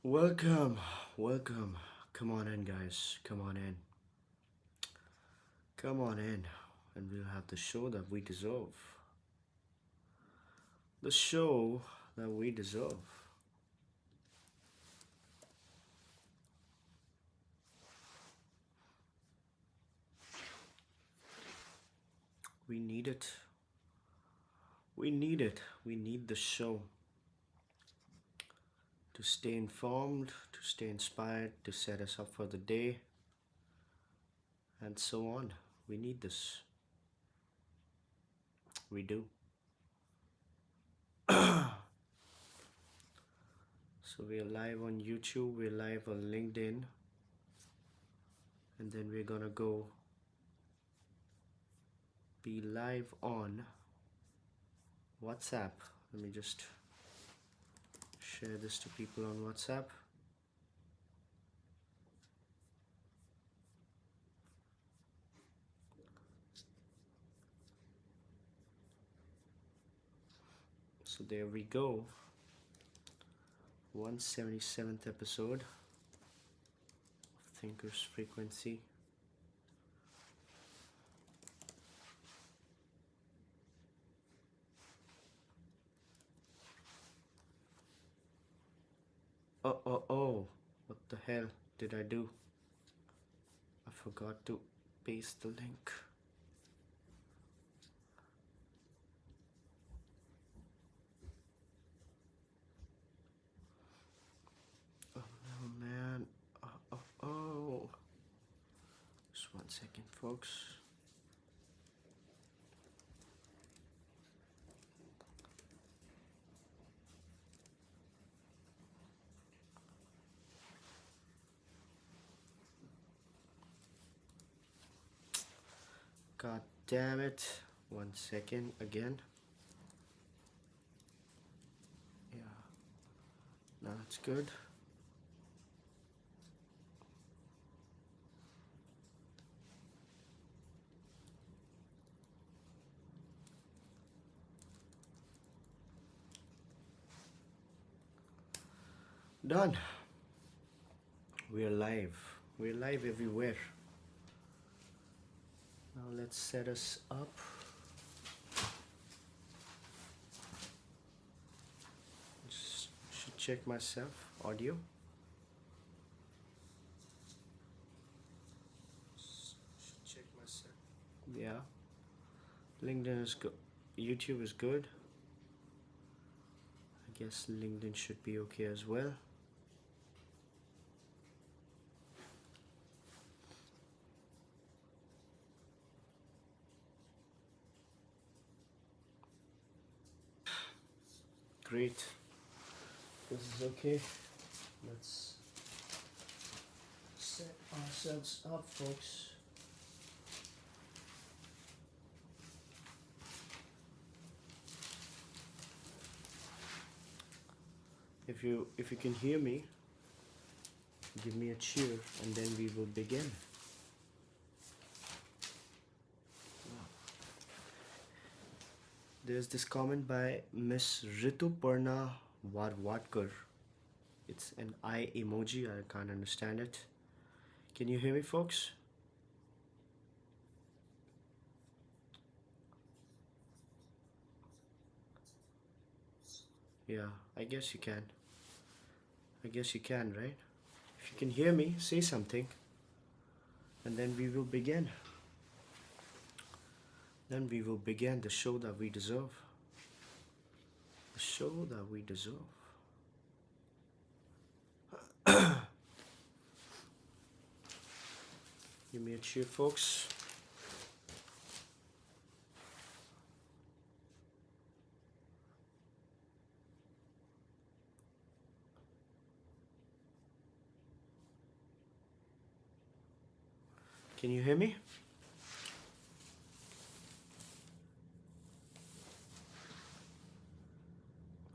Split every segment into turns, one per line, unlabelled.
Welcome, welcome. Come on in, guys. Come on in. Come on in. And we'll have the show that we deserve. The show that we deserve. We need it. We need it. We need the show to stay informed, to stay inspired, to set us up for the day, and so on. We need this. We do. So we're live on YouTube, we're live on LinkedIn, and then we're gonna go be live on WhatsApp. Let me just share this to people on WhatsApp. So there we go. 177th episode of Thinker's Frequency. Oh, what the hell did I do? I forgot to paste the link. Oh man. Oh. Just 1 second, folks. God damn it. 1 second again. Yeah. Now it's good. Done. We are live. We're live everywhere. Now let's set us up. Just should check myself. Audio. Should check myself. Yeah. LinkedIn is good. YouTube is good. I guess LinkedIn should be okay as well. Great. This is okay. Let's set ourselves up, folks. If you can hear me, give me a cheer and then we will begin. There's this comment by Miss Rituparna Varwadkar. It's an eye emoji. I can't understand it. Can you hear me, folks? Yeah, I guess you can. I guess you can, right? If you can hear me, say something. And then we will begin. Then we will begin the show that we deserve. The show that we deserve. Give me a cheer, folks. Can you hear me?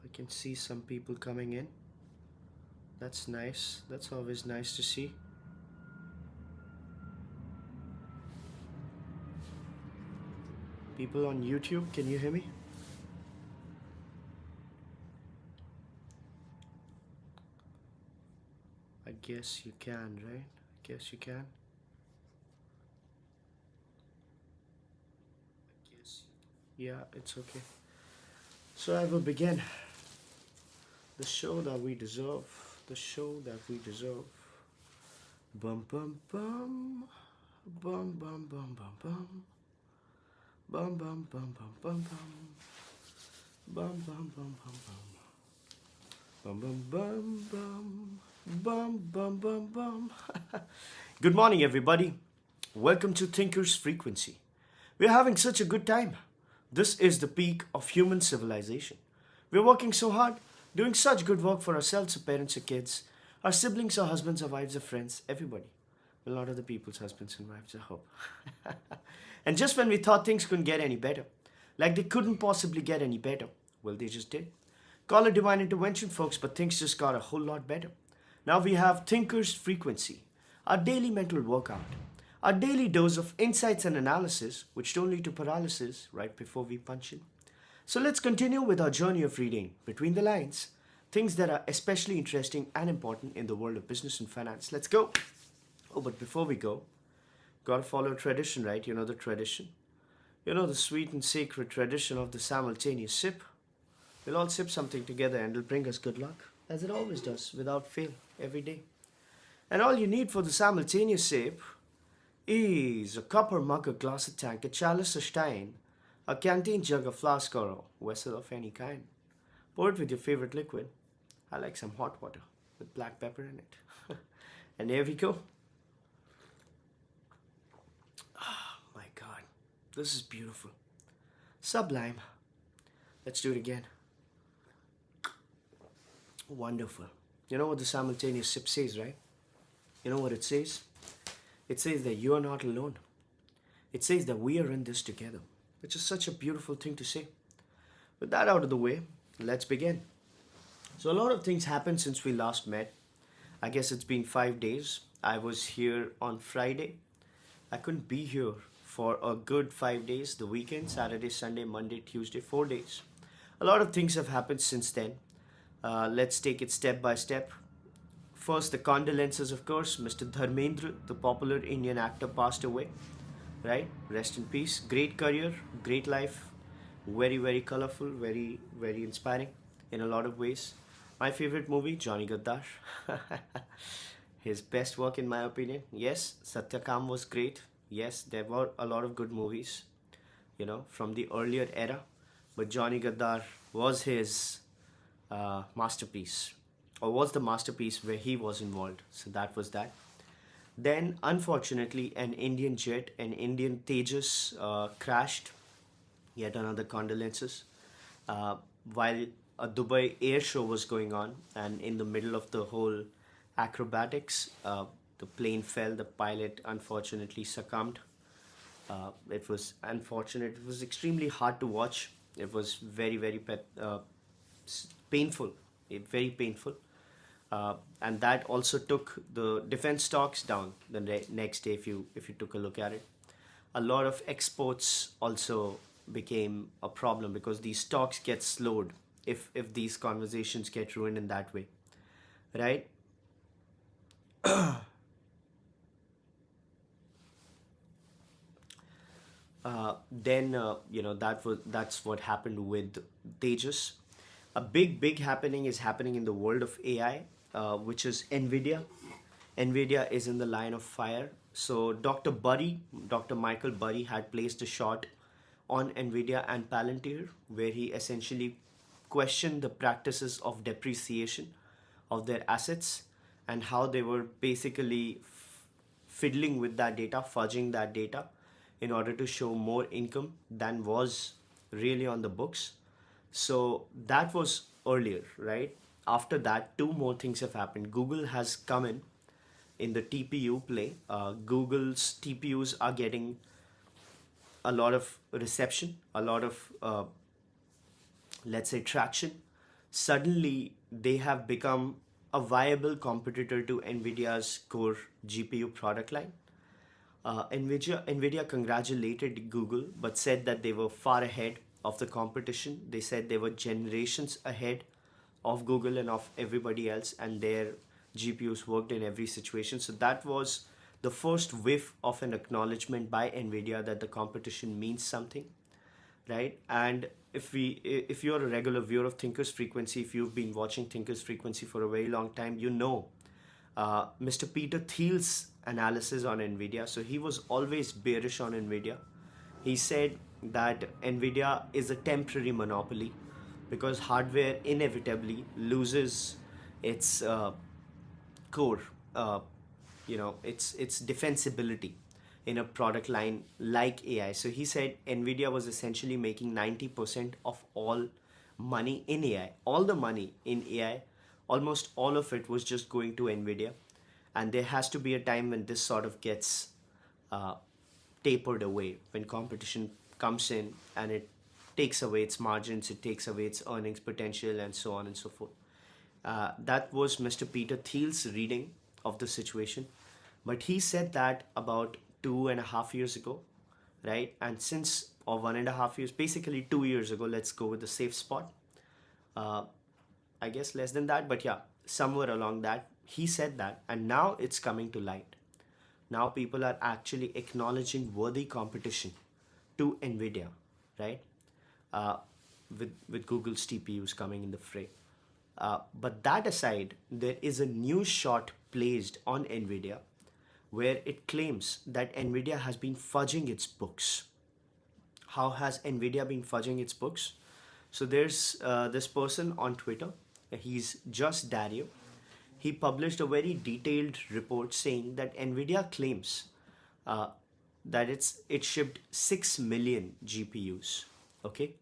I can see some people coming in. That's nice. That's always nice to see. People on YouTube, can you hear me? I guess you can, right? Guess you can. Yeah, it's okay. So I will begin. The show that we deserve. The show that we deserve. Bum bum bum. Bum bum bum bum bum. Bum bum bum bum bum bum. Bum bum bum bum bum. Bum bum bum bum. Bum bum bum bum. Good morning, everybody. Welcome to Thinker's Frequency. We're having such a good time. This is the peak of human civilization. We're working so hard, doing such good work for ourselves, our parents, our kids, our siblings, our husbands, our wives, our friends, everybody. A lot of the people's husbands and wives, I hope. And just when we thought things couldn't get any better, like they couldn't possibly get any better, well, they just did. Call it divine intervention, folks, but things just got a whole lot better. Now we have Thinker's Frequency, our daily mental workout, our daily dose of insights and analysis, which don't lead to paralysis right before we punch in. So let's continue with our journey of reading between the lines, things that are especially interesting and important in the world of business and finance. Let's go. Oh, but before we go, gotta follow tradition, right? You know the tradition. You know the sweet and sacred tradition of the simultaneous sip. We'll all sip something together and it'll bring us good luck, as it always does, without fail, every day. And all you need for the simultaneous sip is a copper mug, a glass, a tank, a chalice, a stein, a canteen jug, a flask, or a vessel of any kind. Pour it with your favorite liquid. I like some hot water with black pepper in it. And there we go. Oh my God, this is beautiful. Sublime. Let's do it again. Wonderful. You know what the simultaneous sip says, right? You know what it says? It says that you are not alone. It says that we are in this together, which is such a beautiful thing to say. With that out of the way, let's begin. So a lot of things happened since we last met. I guess it's been 5 days. I was here on Friday. I couldn't be here for a good 5 days, the weekend, Saturday, Sunday, Monday, Tuesday, 4 days. A lot of things have happened since then. Let's take it step by step. First, the condolences, of course. Mr. Dharmendra, the popular Indian actor, passed away. Right? Rest in peace. Great career, great life. Very, very colorful, very, very inspiring in a lot of ways. My favorite movie, Johnny Gaddar. His best work, in my opinion. Yes, Satyakam was great. Yes, there were a lot of good movies, from the earlier era. But Johnny Gaddar was his masterpiece, or was the masterpiece where he was involved. So that was that. Then, unfortunately, an Indian jet, an Indian Tejas, crashed. Yet another condolences. While a Dubai air show was going on, and in the middle of the whole acrobatics, the plane fell. The pilot unfortunately succumbed. It was unfortunate. It was extremely hard to watch. It was very, very painful. Very painful. And that also took the defense stocks down the next day. If you took a look at it, a lot of exports also became a problem because these stocks get slowed if these conversations get ruined in that way, right? That's what happened with Tejas. A big happening is happening in the world of AI, which is Nvidia. Nvidia is in the line of fire. So Dr. Michael Burry had placed a short on Nvidia and Palantir, where he essentially questioned the practices of depreciation of their assets and how they were basically fiddling with that data, fudging that data in order to show more income than was really on the books. So that was earlier, right? After that, two more things have happened. Google has come in the TPU play. Google's TPUs are getting a lot of reception, a lot of, let's say, traction. Suddenly, they have become a viable competitor to NVIDIA's core GPU product line. NVIDIA congratulated Google, but said that they were far ahead of the competition. They said they were generations ahead of Google and of everybody else, and their GPUs worked in every situation. So that was the first whiff of an acknowledgement by Nvidia that the competition means something, right? And if you're a regular viewer of Thinkers Frequency, if you've been watching Thinkers Frequency for a very long time, you know Mr. Peter Thiel's analysis on Nvidia. So he was always bearish on Nvidia. He said that Nvidia is a temporary monopoly because hardware inevitably loses its core, its defensibility in a product line like AI. So he said Nvidia was essentially making 90% of all money in AI. All the money in AI, almost all of it was just going to Nvidia. And there has to be a time when this sort of gets uh, tapered away, when competition comes in and it takes away its margins, it takes away its earnings potential, and so on and so forth. That was Mr. Peter Thiel's reading of the situation. But he said that about 2.5 years ago, right? And since, or 1.5 years, basically 2 years ago, let's go with the safe spot. I guess less than that, but yeah, somewhere along that, he said that, and now it's coming to light. Now people are actually acknowledging worthy competition to Nvidia, right? Uh, with Google's TPUs coming in the fray. But that aside, there is a new shot placed on Nvidia where it claims that Nvidia has been fudging its books. How has Nvidia been fudging its books? So there's this person on Twitter. He's Just Dario. He published a very detailed report saying that Nvidia claims that it shipped 6 million GPUs. Okay,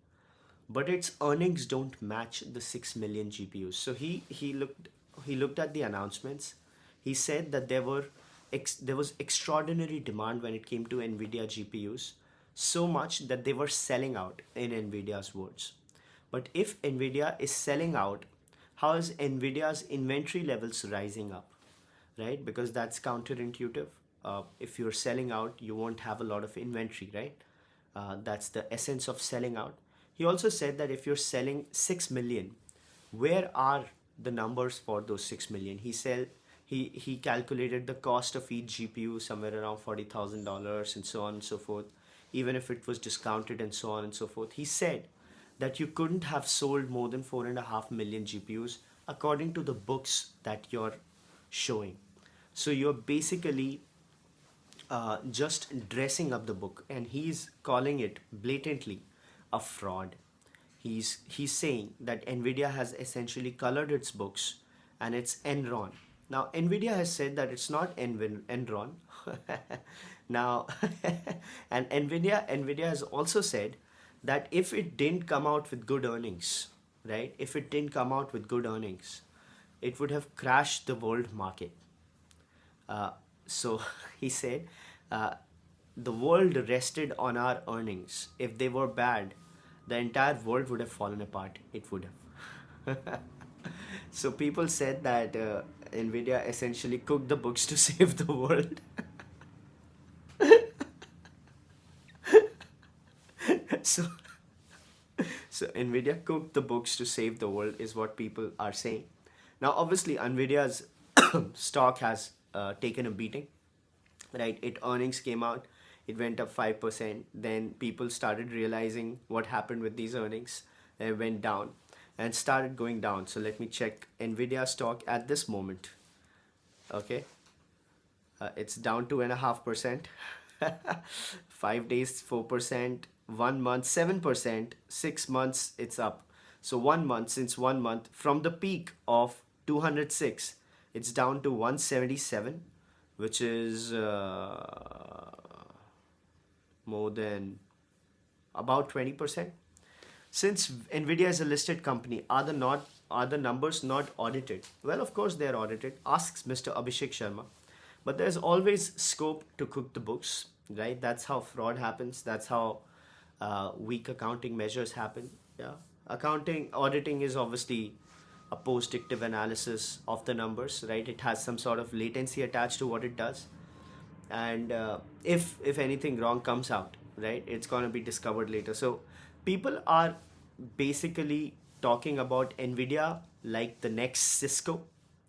but its earnings don't match the 6 million GPUs. So he looked at the announcements. He said that there was extraordinary demand when it came to Nvidia GPUs, so much that they were selling out, in Nvidia's words. But if Nvidia is selling out, how is Nvidia's inventory levels rising up, right? Because that's counterintuitive. If you're selling out, you won't have a lot of inventory, right? That's the essence of selling out. He also said that if you're selling 6 million, where are the numbers for those 6 million? He calculated the cost of each GPU somewhere around $40,000 and so on and so forth, even if it was discounted and so on and so forth. He said that you couldn't have sold more than 4.5 million GPUs according to the books that you're showing. So you're basically just dressing up the book, and he's calling it blatantly a fraud. He's saying that Nvidia has essentially colored its books and it's Enron. Now Nvidia has said that it's not Enron. Now and Nvidia has also said that if it didn't come out with good earnings, right? If it didn't come out with good earnings, it would have crashed the world market. So he said, the world rested on our earnings. If they were bad, the entire world would have fallen apart. It would have. So people said that Nvidia essentially cooked the books to save the world. so, so Nvidia cooked the books to save the world is what people are saying. Now, obviously, Nvidia's stock has taken a beating, right? Its earnings came out, it went up 5%. Then people started realizing what happened with these earnings. It went down and started going down. So let me check Nvidia stock at this moment. Okay, it's down 2.5%. 5 days 4%, 1 month 7%, 6 months it's up. So 1 month, since 1 month from the peak of 206, it's down to 177, which is more than about 20%. Since Nvidia is a listed company, are the numbers not audited? Well, of course they are audited, asks Mr. Abhishek Sharma. But there's always scope to cook the books, right? That's how fraud happens. That's how weak accounting measures happen. Yeah, auditing is obviously a post-dictive analysis of the numbers, right? It has some sort of latency attached to what it does, and if anything wrong comes out, right, it's gonna be discovered later. So people are basically talking about Nvidia like the next Cisco,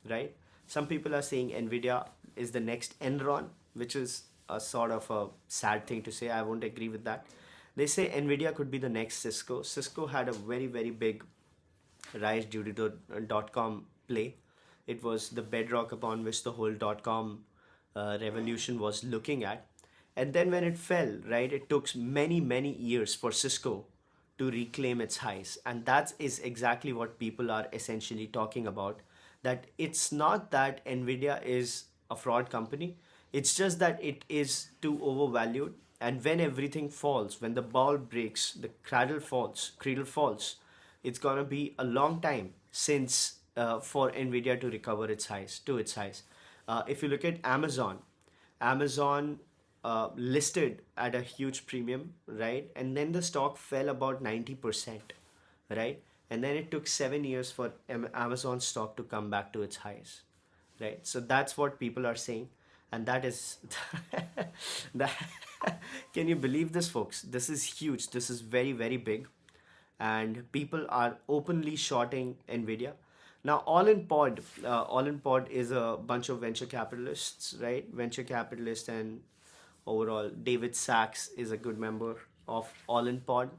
right? Some people are saying Nvidia is the next Enron, which is a sort of a sad thing to say. I won't agree with that. They say Nvidia could be the next Cisco. Cisco had a very, very big rise due to the dot-com play. It was the bedrock upon which the whole dot-com revolution was looking at. And then when it fell, right, it took many, many years for Cisco to reclaim its highs. And that is exactly what people are essentially talking about. That it's not that Nvidia is a fraud company, it's just that it is too overvalued. And when everything falls, when the ball breaks, the cradle falls, it's gonna be a long time since for Nvidia to recover its highs to its highs. If you look at Amazon listed at a huge premium, right? And then the stock fell about 90%, right? And then it took 7 years for Amazon stock to come back to its highs, right? So that's what people are saying. And that is, that, can you believe this, folks? This is huge. This is very, very big. And people are openly shorting Nvidia. Now, All in Pod is a bunch of venture capitalists, right? Venture capitalists, and overall, David Sachs is a good member of All in Pod.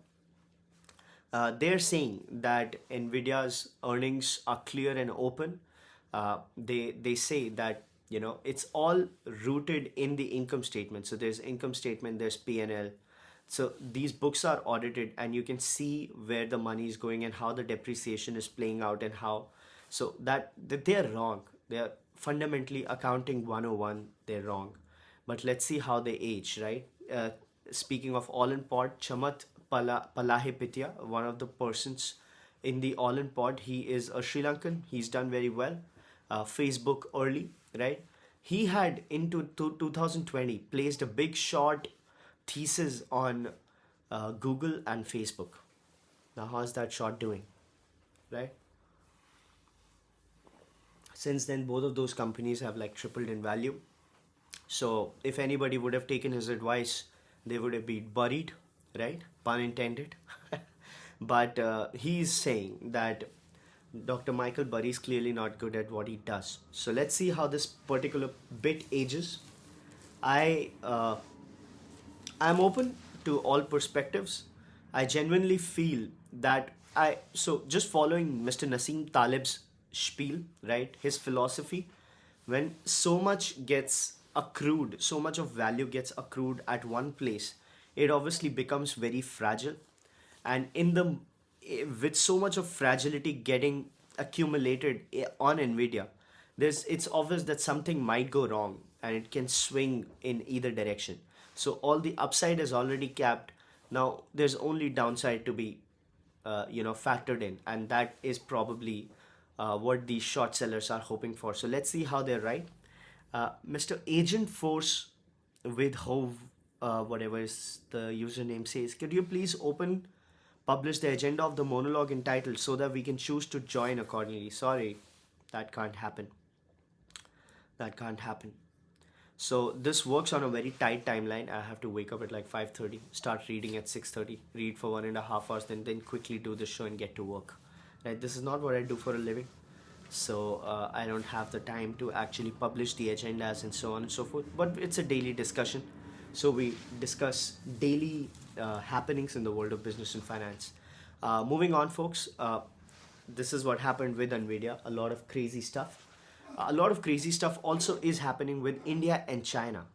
They're saying that Nvidia's earnings are clear and open. They say that it's all rooted in the income statement. So there's income statement, there's P&L. So these books are audited, and you can see where the money is going and how the depreciation is playing out, and how so that they're wrong. They're fundamentally accounting 101. They're wrong. But let's see how they age, right? Speaking of All in Pod, Chamath Palahipitiya, one of the persons in the All in Pod, he is a Sri Lankan. He's done very well. Facebook early, right? He had into 2020 placed a big short thesis on Google and Facebook. Now, how's that short doing, right? Since then, both of those companies have like tripled in value. So if anybody would have taken his advice, they would have been buried, right? Pun intended. But he's saying that Dr. Michael Burry is clearly not good at what he does. So let's see how this particular bit ages. I'm open to all perspectives. I genuinely feel that so just following Mr. Nassim Taleb's spiel, right? His philosophy, when so much gets accrued, so much of value gets accrued at one place, it obviously becomes very fragile. And with so much of fragility getting accumulated on Nvidia, it's obvious that something might go wrong, and it can swing in either direction. So all the upside is already capped. Now there's only downside to be factored in, and that is probably what these short sellers are hoping for. So let's see how they're right. Mr. Agent Force with Hove, whatever is the username says, could you please publish the agenda of the monologue entitled so that we can choose to join accordingly? Sorry, that can't happen. That can't happen. So this works on a very tight timeline. I have to wake up at like 5:30, start reading at 6:30, read for 1.5 hours, then quickly do the show and get to work. Right? This is not what I do for a living. So I don't have the time to actually publish the agendas and so on and so forth. But it's a daily discussion. So we discuss daily happenings in the world of business and finance. Moving on, folks. This is what happened with Nvidia. A lot of crazy stuff. A lot of crazy stuff also is happening with India and China.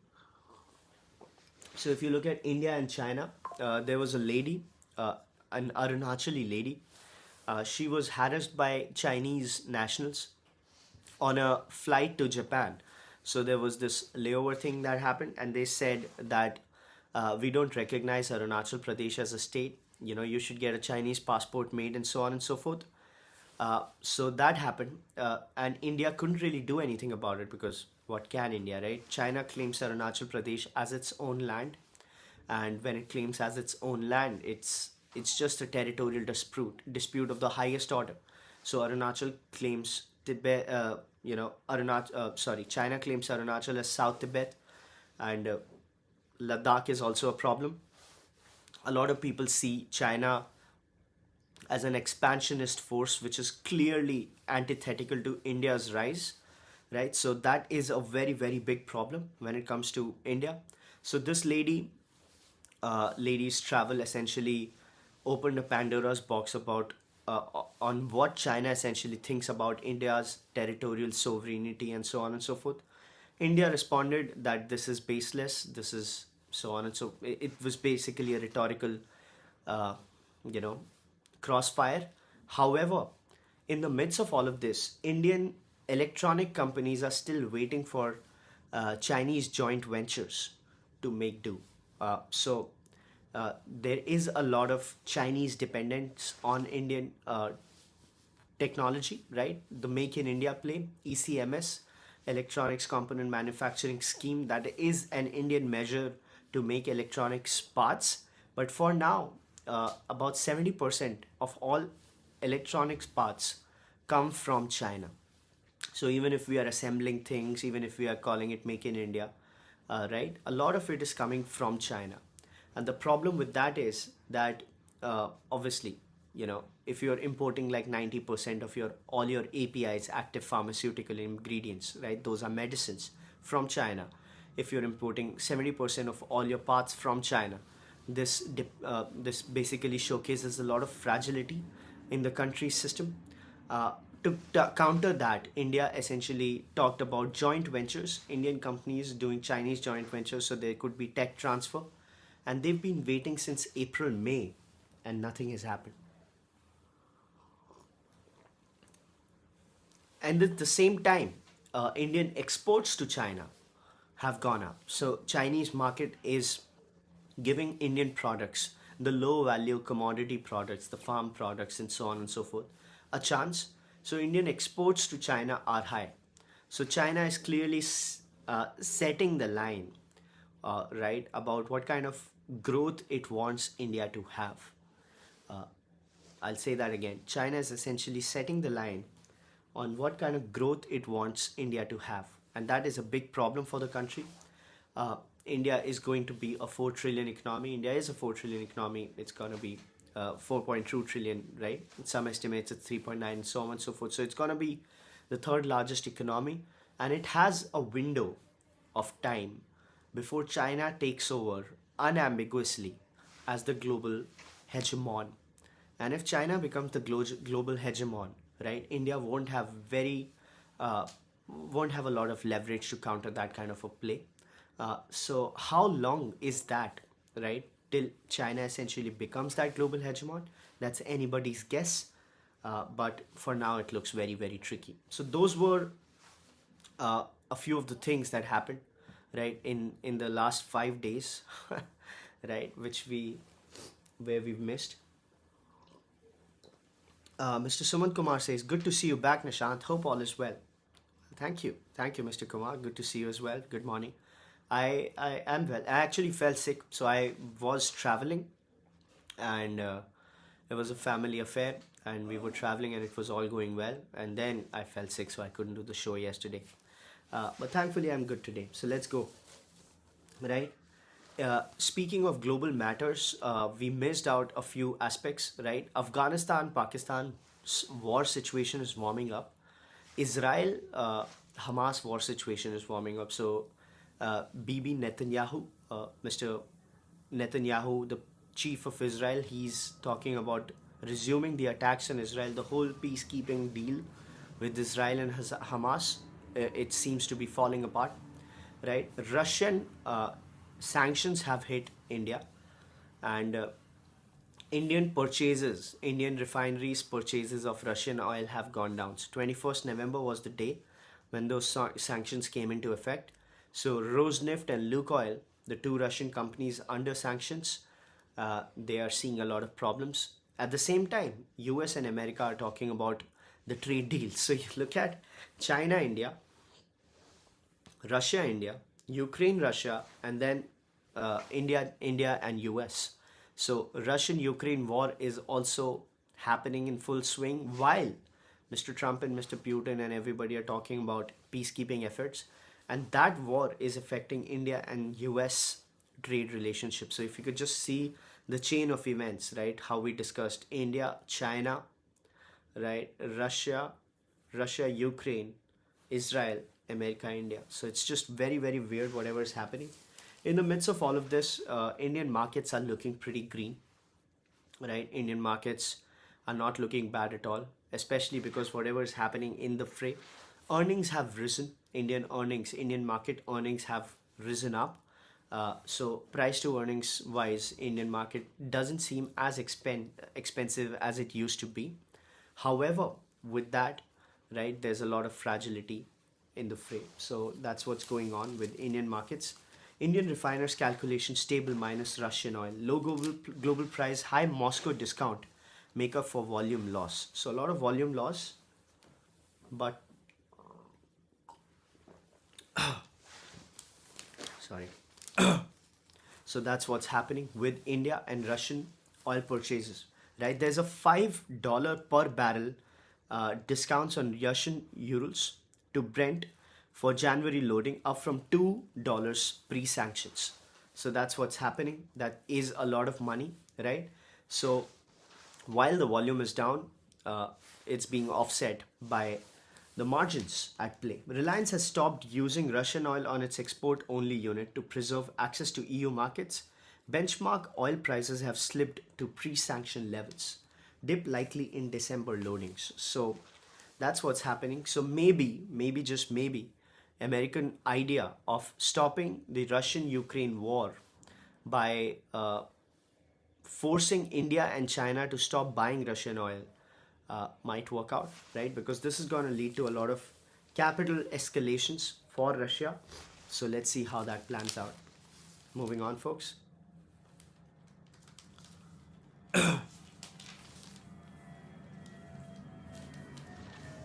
So if you look at India and China, there was a lady, an Arunachali lady. She was harassed by Chinese nationals on a flight to Japan. So there was this layover thing that happened, and they said that we don't recognize Arunachal Pradesh as a state. You should get a Chinese passport made, and so on and so forth. So that happened, and India couldn't really do anything about it, because what can India, right? China claims Arunachal Pradesh as its own land, and when it claims as its own land, it's just a territorial dispute of the highest order. So Arunachal claims Tibet, China claims Arunachal as South Tibet, and Ladakh is also a problem. A lot of people see China as an expansionist force, which is clearly antithetical to India's rise, right? So that is a very, very big problem when it comes to India. So this ladies travel essentially opened a Pandora's box about on what China essentially thinks about India's territorial sovereignty and so on and so forth. India responded that this is baseless, this is so on and so. It was basically a rhetorical, uh, you know, crossfire. However, in the midst of all of this, Indian electronic companies are still waiting for Chinese joint ventures to make do. There is a lot of Chinese dependence on Indian technology, right? The Make in India play, ECMS, Electronics Component Manufacturing Scheme, that is an Indian measure to make electronics parts. But for now, about 70% of all electronics parts come from China. So even if we are assembling things, even if we are calling it Make in India, right, a lot of it is coming from China. And the problem with that is that obviously, if you're importing like 90% of your all your APIs, active pharmaceutical ingredients, right, those are medicines from China. If you're importing 70% of all your parts from China, this basically showcases a lot of fragility in the country's system. To counter that, India essentially talked about joint ventures, Indian companies doing Chinese joint ventures so there could be tech transfer. And they've been waiting since April, May, and nothing has happened. And at the same time, Indian exports to China have gone up. So Chinese market is giving Indian products, the low value commodity products, the farm products, and so on and so forth, a chance. So Indian exports to China are high. So China is clearly setting the line, right, about what kind of growth it wants India to have. Uh, I'll say that again. China is essentially setting the line on what kind of growth it wants India to have. And that is a big problem for the country. India is going to be a 4 trillion economy. India is a 4 trillion economy. It's going to be 4.2 trillion, right? Some estimates it's 3.9 and so on and so forth. So it's going to be the third largest economy. And it has a window of time before China takes over unambiguously as the global hegemon. And if China becomes the global hegemon, right, India won't have a lot of leverage to counter that kind of a play. So how long is that, right, till China essentially becomes that global hegemon? That's anybody's guess. But for now, it looks very, very tricky. So those were a few of the things that happened, right, in the last 5 days, right, where we've missed. Mr. Sumanth Kumar says, "Good to see you back, Nishant. Hope all is well." Thank you, Mr. Kumar. Good to see you as well. Good morning. I am well. I actually fell sick, so I was traveling, and it was a family affair, and we were traveling, and it was all going well, and then I fell sick, so I couldn't do the show yesterday. But thankfully, I'm good today. So let's go. Right. Speaking of global matters, we missed out a few aspects, right? Afghanistan, Pakistan war situation is warming up. Israel, Hamas war situation is warming up. So, Bibi Netanyahu, Mr. Netanyahu, the chief of Israel, he's talking about resuming the attacks on Israel, the whole peacekeeping deal with Israel and Hamas. It seems to be falling apart, right? Russian sanctions have hit India, and Indian refineries' purchases of Russian oil have gone down. So 21st November was the day when those sanctions came into effect. So Rosneft and Lukoil, the two Russian companies under sanctions, they are seeing a lot of problems. At the same time, US and America are talking about the trade deals. So you look at China, India, Russia, India, Ukraine, Russia, and then India and US. So Russian-Ukraine war is also happening in full swing while Mr. Trump and Mr. Putin and everybody are talking about peacekeeping efforts. And that war is affecting India and US trade relationships. So if you could just see the chain of events, right, how we discussed India, China, right, Russia, Ukraine, Israel, America, India. So it's just very, very weird whatever is happening. In the midst of all of this, Indian markets are looking pretty green, right? Indian markets are not looking bad at all, especially because whatever is happening in the fray, earnings have risen. Indian market earnings have risen up. So price to earnings wise, Indian market doesn't seem as expensive as it used to be. However, with that, right, there's a lot of fragility in the fray. So that's what's going on with Indian markets. Indian refiners calculation stable minus Russian oil. Low global price, high Moscow discount make up for volume loss. So a lot of volume loss, but sorry. So that's what's happening with India and Russian oil purchases, right? There's a $5 per barrel discounts on Russian Urals to Brent for January loading, up from $2 pre-sanctions. So that's what's happening. That is a lot of money, right? So while the volume is down, it's being offset by the margins at play. Reliance has stopped using Russian oil on its export-only unit to preserve access to EU markets. Benchmark oil prices have slipped to pre-sanction levels. Dip likely in December loadings. So that's what's happening. So maybe just maybe, American idea of stopping the Russian-Ukraine war by forcing India and China to stop buying Russian oil might work out, right? Because this is going to lead to a lot of capital escalations for Russia. So let's see how that plans out. Moving on, folks.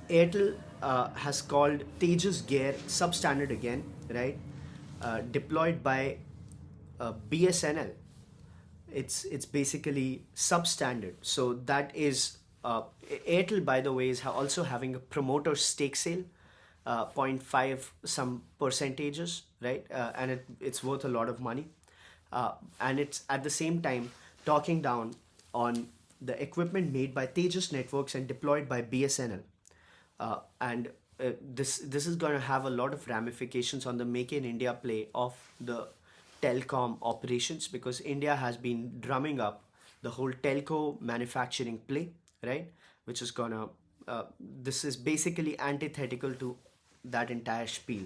Airtel has called Tejas gear substandard again, right? Deployed by BSNL. It's basically substandard. So that is Airtel, by the way, is also having a promoter stake sale, 0.5 some percentages, right? And it's worth a lot of money. And it's at the same time talking down on the equipment made by Tejas Networks and deployed by BSNL. This is going to have a lot of ramifications on the Make in India play of the telecom operations, because India has been drumming up the whole telco manufacturing play, right? Which is gonna this is basically antithetical to that entire spiel.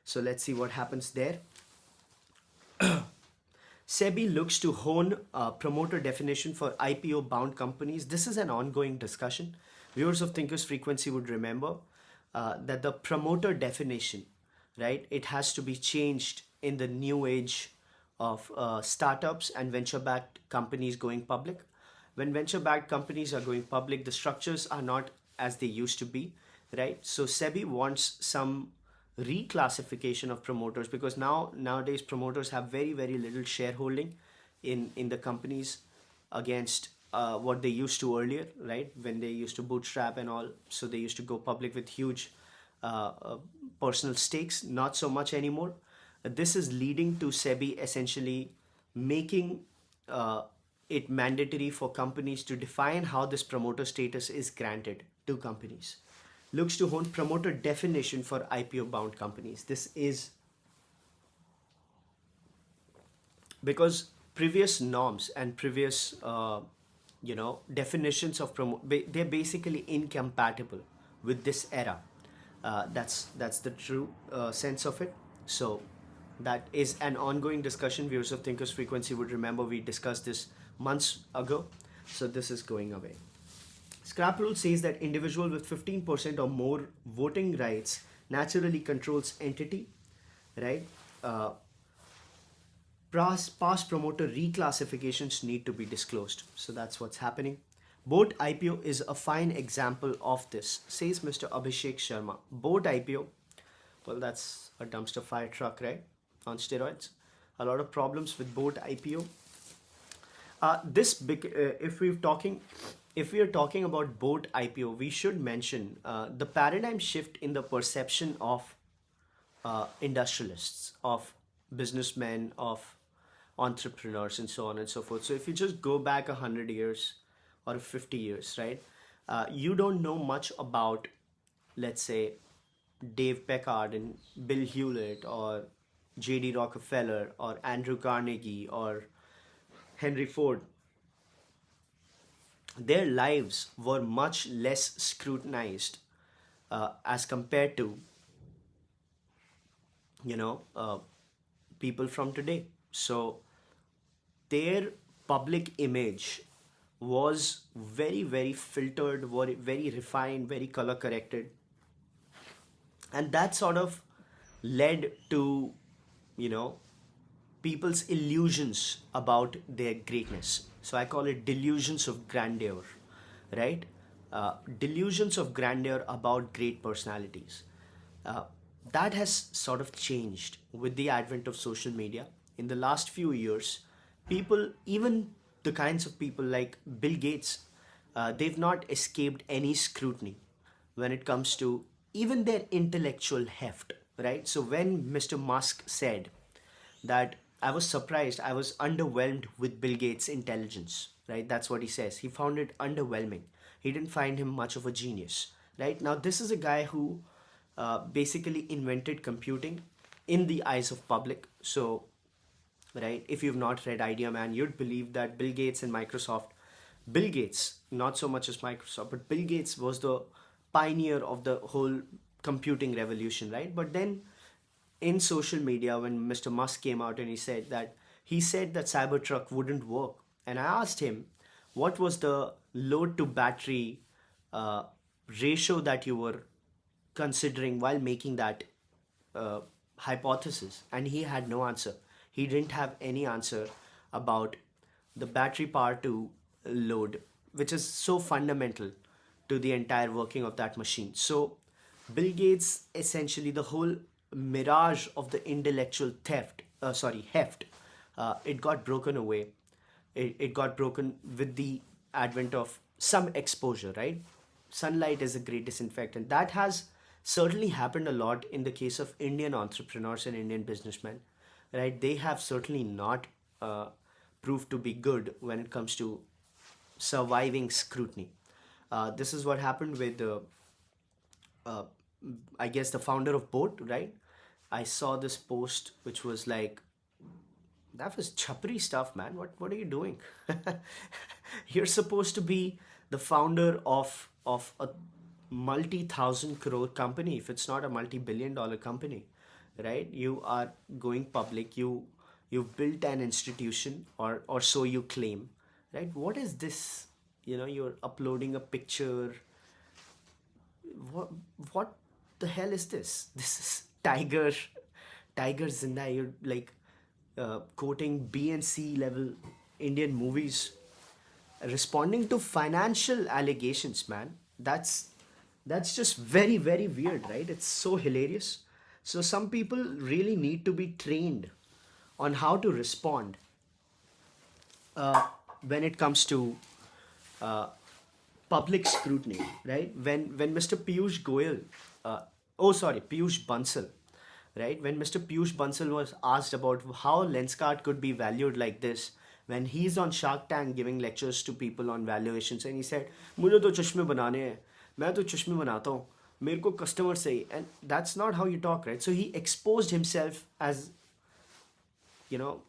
So let's see what happens there. SEBI looks to hone promoter definition for IPO bound companies. This is an ongoing discussion. Viewers of Thinkers Frequency would remember that the promoter definition, right, it has to be changed in the new age of startups and venture-backed companies going public. When venture-backed companies are going public, the structures are not as they used to be, right? So SEBI wants some reclassification of promoters, because nowadays promoters have very, very little shareholding in the companies against what they used to earlier, right? When they used to bootstrap and all, so they used to go public with huge personal stakes. Not so much anymore. This is leading to SEBI essentially making it mandatory for companies to define how this promoter status is granted to companies. Looks to hone promoter definition for IPO bound companies. This is because previous norms and previous definitions of they're basically incompatible with this era. That's the true sense of it. So that is an ongoing discussion. Viewers of Thinkers Frequency would remember we discussed this months ago. So this is going away. Scrap rule says that individual with 15% or more voting rights naturally controls entity, right? Past promoter reclassifications need to be disclosed. So that's what's happening. Boat IPO is a fine example of this, says Mr. Abhishek Sharma. Boat IPO, well, that's a dumpster fire truck, right? On steroids. A lot of problems with boat IPO. If we are talking about boat IPO, we should mention the paradigm shift in the perception of industrialists, of businessmen, of entrepreneurs, and so on and so forth. So if you just go back 100 years or 50 years, right, you don't know much about, let's say, Dave Packard and Bill Hewlett or J.D. Rockefeller or Andrew Carnegie or Henry Ford, their lives were much less scrutinized as compared to, you know, people from today. So their public image was very, very filtered, very refined, very color corrected, and that sort of led to, you know, people's illusions about their greatness. So I call it delusions of grandeur, right? Delusions of grandeur about great personalities. Uh, that has sort of changed with the advent of social media. In the last few years, people, even the kinds of people like Bill Gates, they've not escaped any scrutiny when it comes to even their intellectual heft, right? So when Mr. Musk said that I was surprised, I was underwhelmed with Bill Gates' intelligence, right? That's what he says. He found it underwhelming. He didn't find him much of a genius, right? Now, this is a guy who basically invented computing in the eyes of public. So, right, if you've not read Idea Man, you'd believe that Bill Gates and Microsoft, Bill Gates, not so much as Microsoft, but Bill Gates was the pioneer of the whole computing revolution, right? But then in social media, when Mr. Musk came out and he said that Cybertruck wouldn't work, and I asked him what was the load to battery uh, ratio that you were considering while making that uh, hypothesis, and he had no answer. He didn't have any answer about the battery power to load, which is so fundamental to the entire working of that machine. So Bill Gates, essentially the whole mirage of the intellectual heft, it got broken away. It got broken with the advent of some exposure, right? Sunlight is a great disinfectant. That has certainly happened a lot in the case of Indian entrepreneurs and Indian businessmen, right? They have certainly not proved to be good when it comes to surviving scrutiny. This is what happened with uh, I guess the founder of Boat, right? I saw this post which was like, that was chapri stuff, man. What are you doing? You're supposed to be the founder of a multi-thousand crore company, if it's not a multi-billion-dollar company, right? You are going public. You've built an institution, or so you claim, right? What is this? You know, you're uploading a picture. What the hell is this? This is Tiger Zinda. You're like quoting B and C level Indian movies, responding to financial allegations, man. That's just very, very weird, right? It's so hilarious. So some people really need to be trained on how to respond when it comes to uh, public scrutiny, right? When Mr. Piyush Goyal, Piyush Bansal, right? When Mr. Piyush Bansal was asked about how Lenskart could be valued like this, when he's on Shark Tank giving lectures to people on valuations, and he said, "मुझे तो चश्मे बनाने हैं, मैं तो चश्मे बनाता हूँ, मेरे को customer चाहिए," and that's not how you talk, right? So he exposed himself as,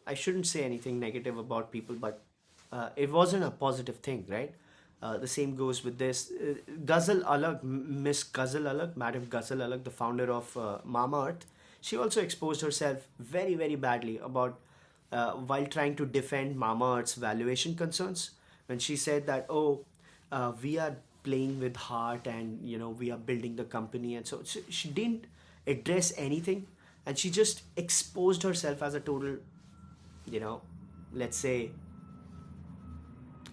I shouldn't say anything negative about people, but it wasn't a positive thing, right? The same goes with this. Ghazal Alag, Miss Ghazal Alag, Madam Ghazal Alag, the founder of Mama Earth, she also exposed herself very, very badly about while trying to defend Mama Earth's valuation concerns. When she said that, we are playing with heart, and we are building the company, and so she didn't address anything, and she just exposed herself as a total, let's say,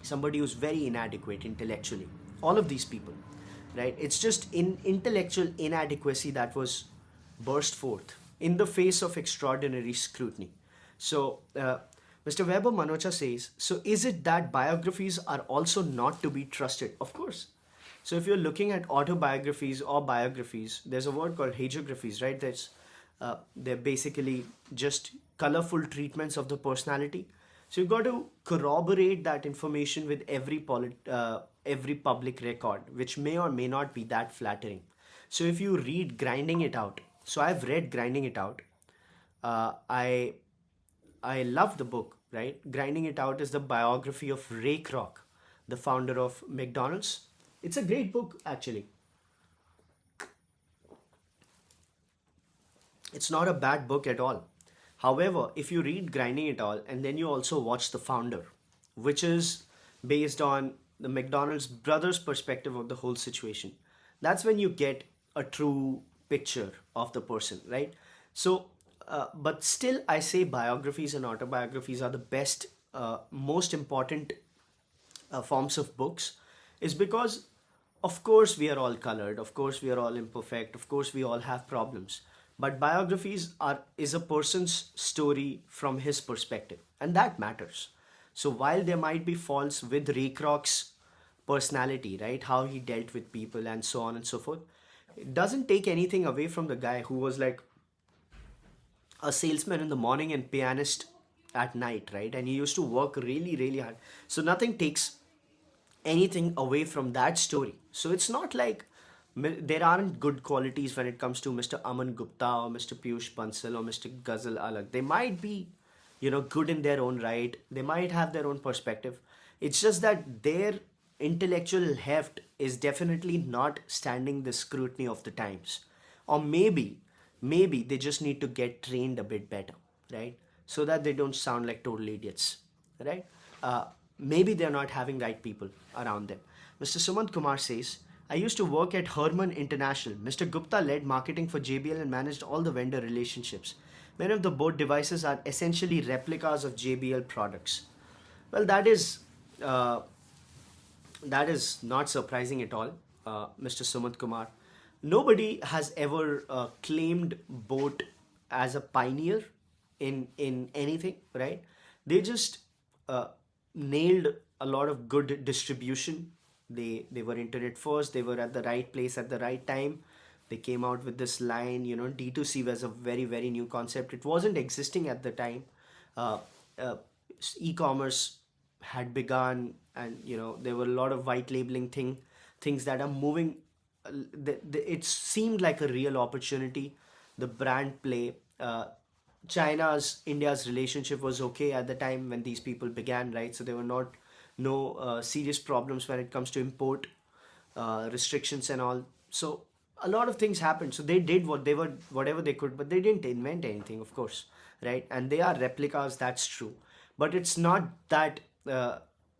somebody who's very inadequate intellectually. All of these people, right? It's just in intellectual inadequacy that was burst forth in the face of extraordinary scrutiny. So Mr. Vaibhav Manocha says, so is it that biographies are also not to be trusted? Of course. So if you're looking at autobiographies or biographies, there's a word called hagiographies, right? They're basically just colorful treatments of the personality. So you've got to corroborate that information with every public record, which may or may not be that flattering. So if you read Grinding It Out, so I've read Grinding It Out. I love the book, right? Grinding It Out is the biography of Ray Kroc, the founder of McDonald's. It's a great book, actually. It's not a bad book at all. However, if you read Grinding It All and then you also watch The Founder, which is based on the McDonald's brothers' perspective of the whole situation, that's when you get a true picture of the person, right? So, but still, I say biographies and autobiographies are the best, most important forms of books, is because, of course, we are all colored, of course, we are all imperfect, of course, we all have problems. But biographies are is a person's story from his perspective, and that matters. So while there might be faults with Ray Kroc's personality, right, how he dealt with people and so on and so forth, it doesn't take anything away from the guy who was like a salesman in the morning and pianist at night, right? And he used to work really, really hard. So nothing takes anything away from that story. So it's not like there aren't good qualities when it comes to Mr. Aman Gupta or Mr. Piyush Bansal or Mr. Ghazal Alag. They might be, good in their own right. They might have their own perspective. It's just that their intellectual heft is definitely not standing the scrutiny of the times. Or maybe they just need to get trained a bit better, right? So that they don't sound like total idiots, right? Maybe they're not having right people around them. Mr. Sumanth Kumar says, I used to work at Herman International. Mr. Gupta led marketing for JBL and managed all the vendor relationships. Many of the board devices are essentially replicas of JBL products. Well, that is not surprising at all, Mr. Sumanth Kumar. Nobody has ever claimed boat as a pioneer in anything, right? They just nailed a lot of good distribution. They were internet first. They were at the right place at the right time. They came out with this line. D2C was a very, very new concept. It wasn't existing at the time. Uh, uh, E-commerce had begun, and there were a lot of white labeling things that are moving. It seemed like a real opportunity. The brand play. India's relationship was okay at the time when these people began, right? So there were not no serious problems when it comes to import restrictions and all. So a lot of things happened. So they did whatever they could, but they didn't invent anything, of course, right? And they are replicas. That's true, but it's not that.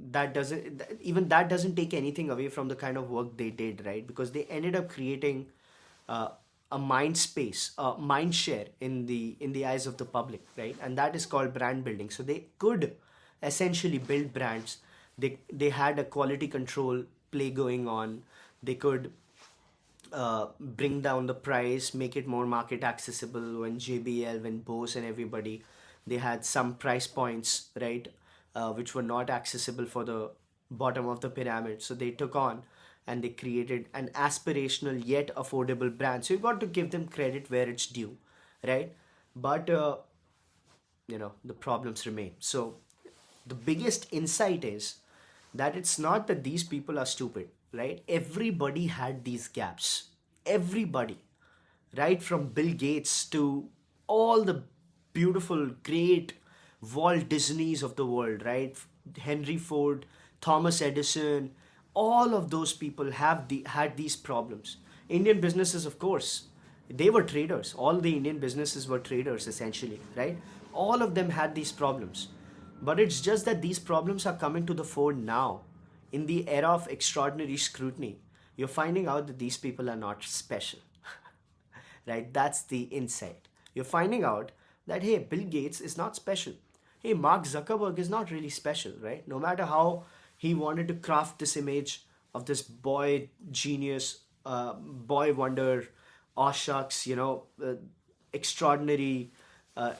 That doesn't take anything away from the kind of work they did, right? Because they ended up creating a mind share in the eyes of the public, right? And that is called brand building. So they could essentially build brands. They had a quality control play going on. They could bring down the price, make it more market accessible. When JBL, when Bose and everybody, they had some price points, right, which were not accessible for the bottom of the pyramid. So they took on and they created an aspirational yet affordable brand. So you got to give them credit where it's due, right? But the problems remain. So the biggest insight is that it's not that these people are stupid, right? Everybody had these gaps. Everybody, right from Bill Gates to all the beautiful, great Walt Disneys of the world, right? Henry Ford, Thomas Edison, all of those people had these problems. Indian businesses, of course, they were traders. All the Indian businesses were traders, essentially, right? All of them had these problems. But it's just that these problems are coming to the fore now. In the era of extraordinary scrutiny, you're finding out that these people are not special, right? That's the insight. You're finding out that, hey, Bill Gates is not special. Hey, Mark Zuckerberg is not really special, right? No matter how he wanted to craft this image of this boy genius, boy wonder, aw shucks, extraordinary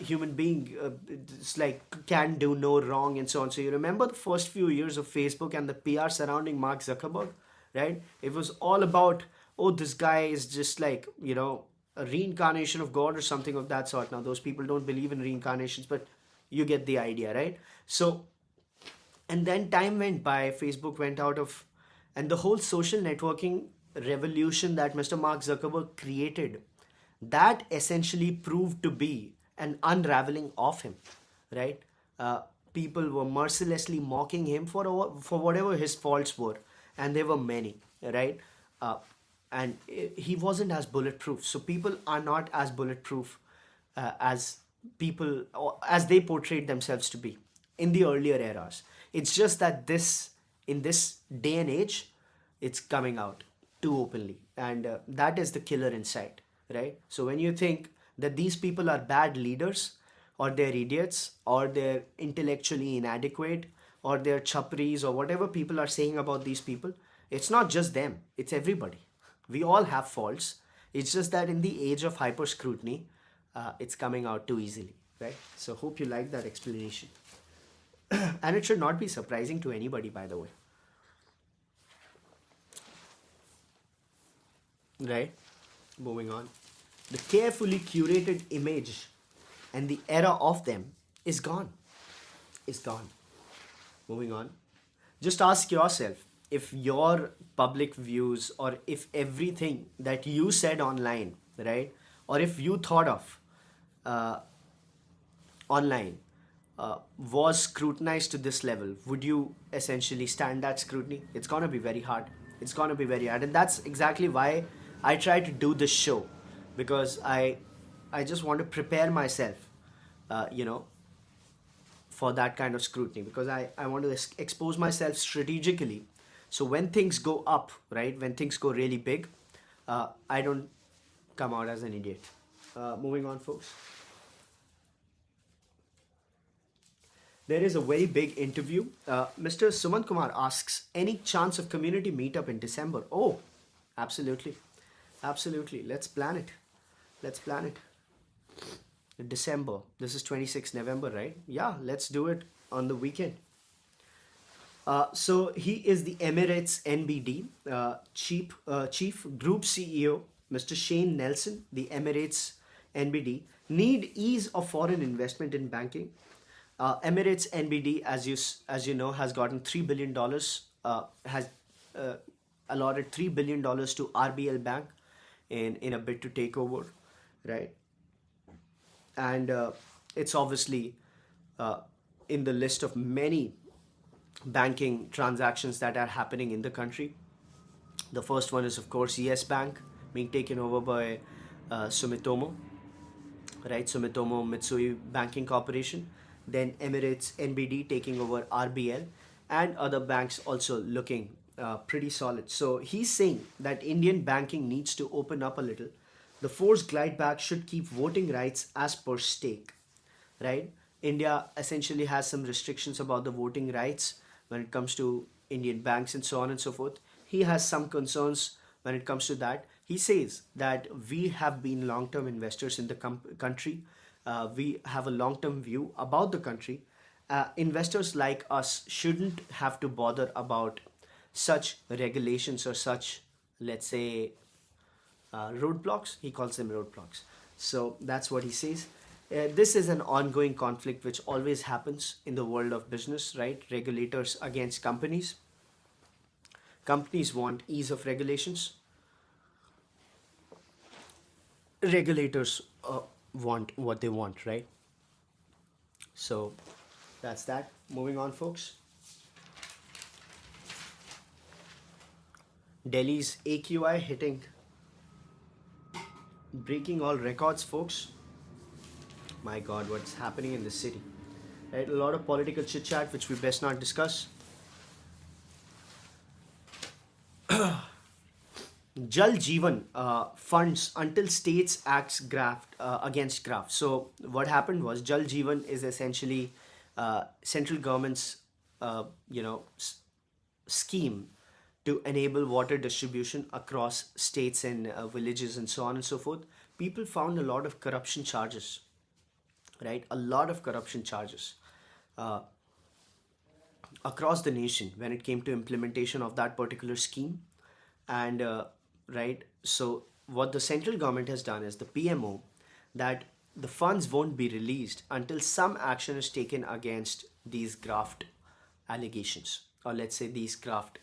human being, it's like can do no wrong and so on. So you remember the first few years of Facebook and the PR surrounding Mark Zuckerberg, right? It was all about, oh, this guy is just like, a reincarnation of God or something of that sort. Now, those people don't believe in reincarnations, but you get the idea, right? So, and then time went by, Facebook went out of, and the whole social networking revolution that Mr. Mark Zuckerberg created, that essentially proved to be an unraveling of him, right? Uh, People were mercilessly mocking him for whatever his faults were, and there were many, right? Uh, and he wasn't as bulletproof. So people are not as bulletproof as people or as they portrayed themselves to be in the earlier eras. It's just that this in this day and age, it's coming out too openly, and that is the killer insight, right? So when you think that these people are bad leaders, or they're idiots, or they're intellectually inadequate, or they're chapris, or whatever people are saying about these people, it's not just them, it's everybody. We all have faults. It's just that in the age of hyper scrutiny, it's coming out too easily, right? So hope you like that explanation. And it should not be surprising to anybody, by the way, right? Moving on. The carefully curated image and the era of them is gone. Is gone. Moving on. Just ask yourself if your public views, or if everything that you said online, right, or if you thought of uh, online was scrutinized to this level, would you essentially stand that scrutiny? It's gonna be very hard. It's gonna be very hard, and that's exactly why I try to do this show, because I just want to prepare myself, you know, for that kind of scrutiny, because I want to expose myself strategically. So when things go up, right, when things go really big, I don't come out as an idiot. Moving on, folks. There is a very big interview. Mr. Sumanth Kumar asks, any chance of community meetup in December? Oh, absolutely. Absolutely. Let's plan it. Let's plan it. December. This is 26th November, right? Yeah, let's do it on the weekend. So he is the Emirates NBD Chief Group CEO, Mr. Shane Nelson, the Emirates NBD. Need ease of foreign investment in banking. Emirates NBD, as you know, has gotten $3 billion, has allotted $3 billion to RBL Bank in a bid to take over, right? And it's obviously in the list of many banking transactions that are happening in the country. The first one is, of course, Yes Bank being taken over by Sumitomo, right? Sumitomo Mitsui Banking Corporation. Then Emirates NBD taking over RBL, and other banks also looking pretty solid. So he's saying that Indian banking needs to open up a little. The forced glide back should keep voting rights as per stake, right? India essentially has some restrictions about the voting rights when it comes to Indian banks and so on and so forth. He has some concerns when it comes to that. He says that we have been long-term investors in the country. We have a long-term view about the country. Investors like us shouldn't have to bother about such regulations or such, let's say, roadblocks. He calls them roadblocks. So that's what he says. This is an ongoing conflict which always happens in the world of business, right? Regulators against companies. Companies want ease of regulations. Regulators want what they want, right? So that's that. Moving on, folks. Delhi's AQI breaking all records, folks. My God, what's happening in this city? Right, a lot of political chit chat which we best not discuss. Jal Jeevan funds until states acts graft against graft. So what happened was, Jal Jeevan is essentially central government's scheme to enable water distribution across states and villages and so on and so forth. People found a lot of corruption charges, right? A lot of corruption charges across the nation when it came to implementation of that particular scheme. And right, so what the central government has done is, the PMO, that the funds won't be released until some action is taken against these graft allegations, or let's say these graft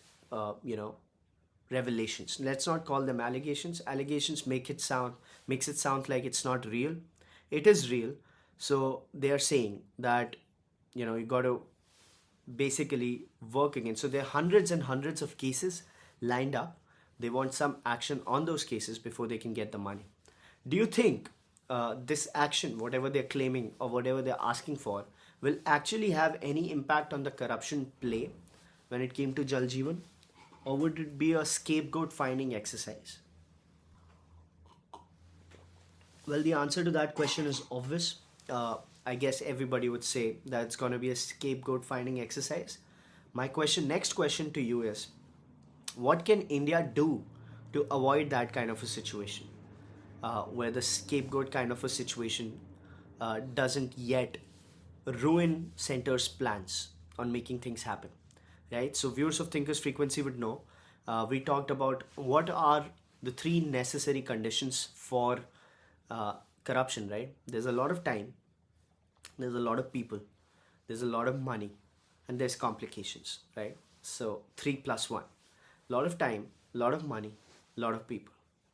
revelations. Let's not call them allegations. Allegations makes it sound like it's not real. It is real. So they are saying that you got to basically work again. So there are hundreds and hundreds of cases lined up. They want some action on those cases before they can get the money. Do you think this action, whatever they're claiming or whatever they're asking for, will actually have any impact on the corruption play when it came to Jal Jeevan? Or would it be a scapegoat finding exercise? Well, the answer to that question is obvious. I guess everybody would say that it's going to be a scapegoat finding exercise. Next question to you is, what can India do to avoid that kind of a situation, where the scapegoat kind of a situation doesn't yet ruin center's plans on making things happen, right? So viewers of Thinkers Frequency would know, we talked about what are the three necessary conditions for corruption, right? There's a lot of time, there's a lot of people, there's a lot of money, and there's complications, right? So 3 plus 1. Lot of time, lot of money, lot of people,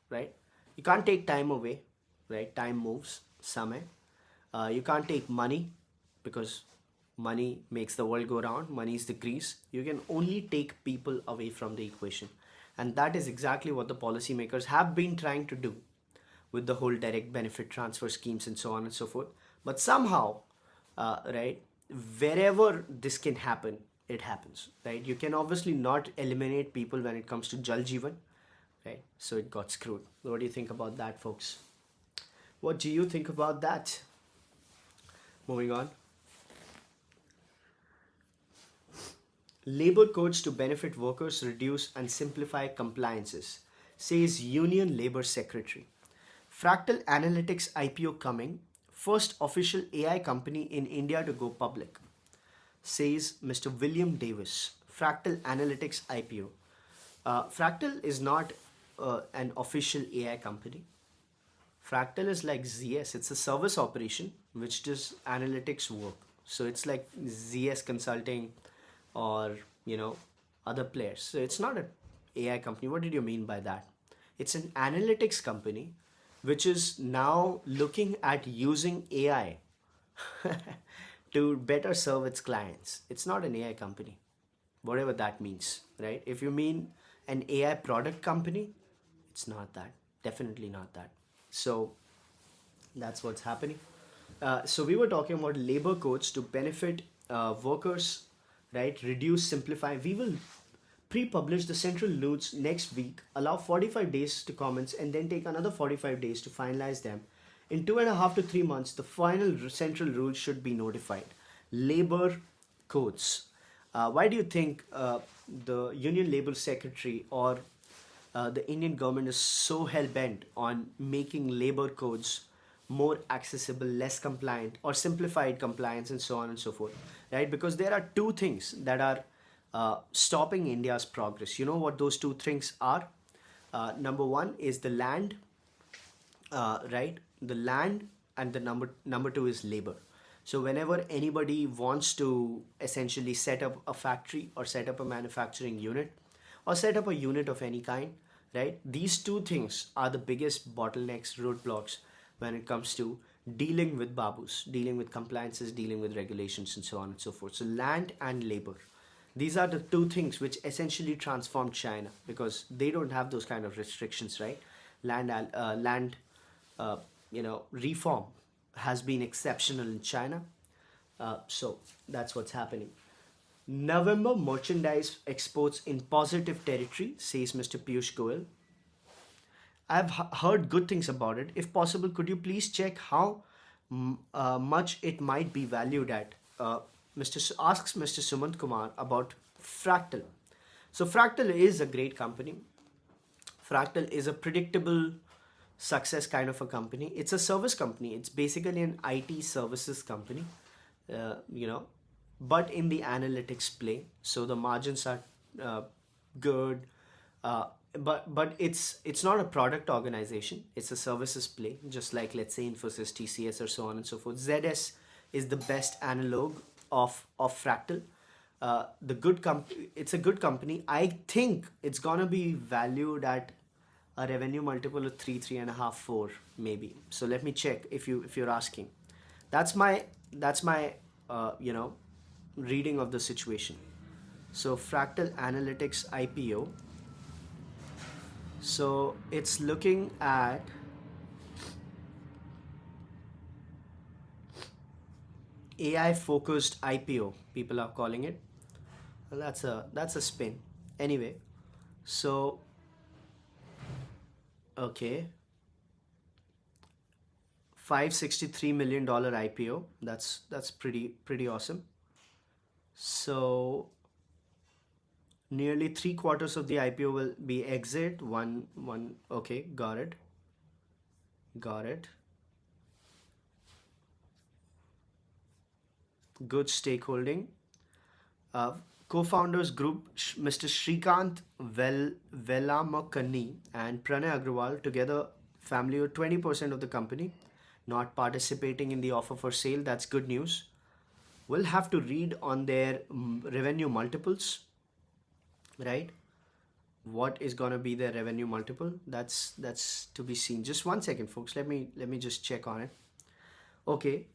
right? You can't take time away, right? Time moves, समय. You can't take money because money makes the world go round. Money is the grease. You can only take people away from the equation. And that is exactly what the policymakers have been trying to do with the whole direct benefit transfer schemes and so on and so forth. But somehow, right, wherever this can happen, it happens, right? You can obviously not eliminate people when it comes to Jal Jeevan, right? So it got screwed. What do you think about that, folks? What do you think about that? Moving on. Labor codes to benefit workers, reduce and simplify compliances, says Union Labor Secretary. Fractal Analytics IPO coming, first official AI company in India to go public, says Mr. William Davis. Fractal Analytics IPO. Fractal is not an official AI company. Fractal is like ZS. It's a service operation which does analytics work. So it's like ZS Consulting or other players. So it's not an AI company. What did you mean by that? It's an analytics company which is now looking at using AI to better serve its clients. It's not an AI company, whatever that means, right? If you mean an AI product company, it's not that. Definitely not that. So that's what's happening. So we were talking about labor codes to benefit workers, right? Reduce, simplify. We will pre-publish the central rules next week, allow 45 days to comments, and then take another 45 days to finalize them. In 2.5 to 3 months, the final central rules should be notified. Labor codes. Why do you think the Union Labor Secretary or the Indian government is so hell-bent on making labor codes more accessible, less compliant, or simplified compliance, and so on and so forth, right? Because there are two things that are stopping India's progress. You know what those two things are? Number one is the land, right? The land, and the number two is labor. So whenever anybody wants to essentially set up a factory or set up a manufacturing unit or set up a unit of any kind, right? These two things are the biggest bottlenecks, roadblocks when it comes to dealing with babus, dealing with compliances, dealing with regulations, and so on and so forth. So land and labor. These are the two things which essentially transformed China because they don't have those kind of restrictions, right? Land reform has been exceptional in China. So that's what's happening. November merchandise exports in positive territory, says Mr. Peeyush Goyal. I've heard good things about it. If possible, could you please check how much it might be valued at? Asks Mr. Sumanth Kumar about Fractal. So Fractal is a great company. Fractal is a predictable success kind of a company. It's a service company. It's basically an IT services company, but in the analytics play. So the margins are good, but it's not a product organization. It's a services play, just like let's say Infosys, TCS, or so on and so forth. ZS is the best analog of Fractal. It's a good company. I think it's gonna be valued at a revenue multiple of 3.5, 4 maybe. So let me check if you're asking. That's my reading of the situation. So Fractal Analytics IPO. So it's looking at AI focused IPO, people are calling it. Well, that's a spin. Anyway, so okay, $563 million IPO. That's pretty awesome. So nearly 3/4 of the IPO will be exit. One. Okay, got it. Got it. Good stakeholding. Co-founders group Mr. Shrikant Velamakani and Pranay Agrawal together family owned 20% of the company, not participating in the offer for sale. That's good news. We'll have to read on their revenue multiples, right? What is gonna be their revenue multiple? That's to be seen. Just one second, folks. Let me just check on it. Okay.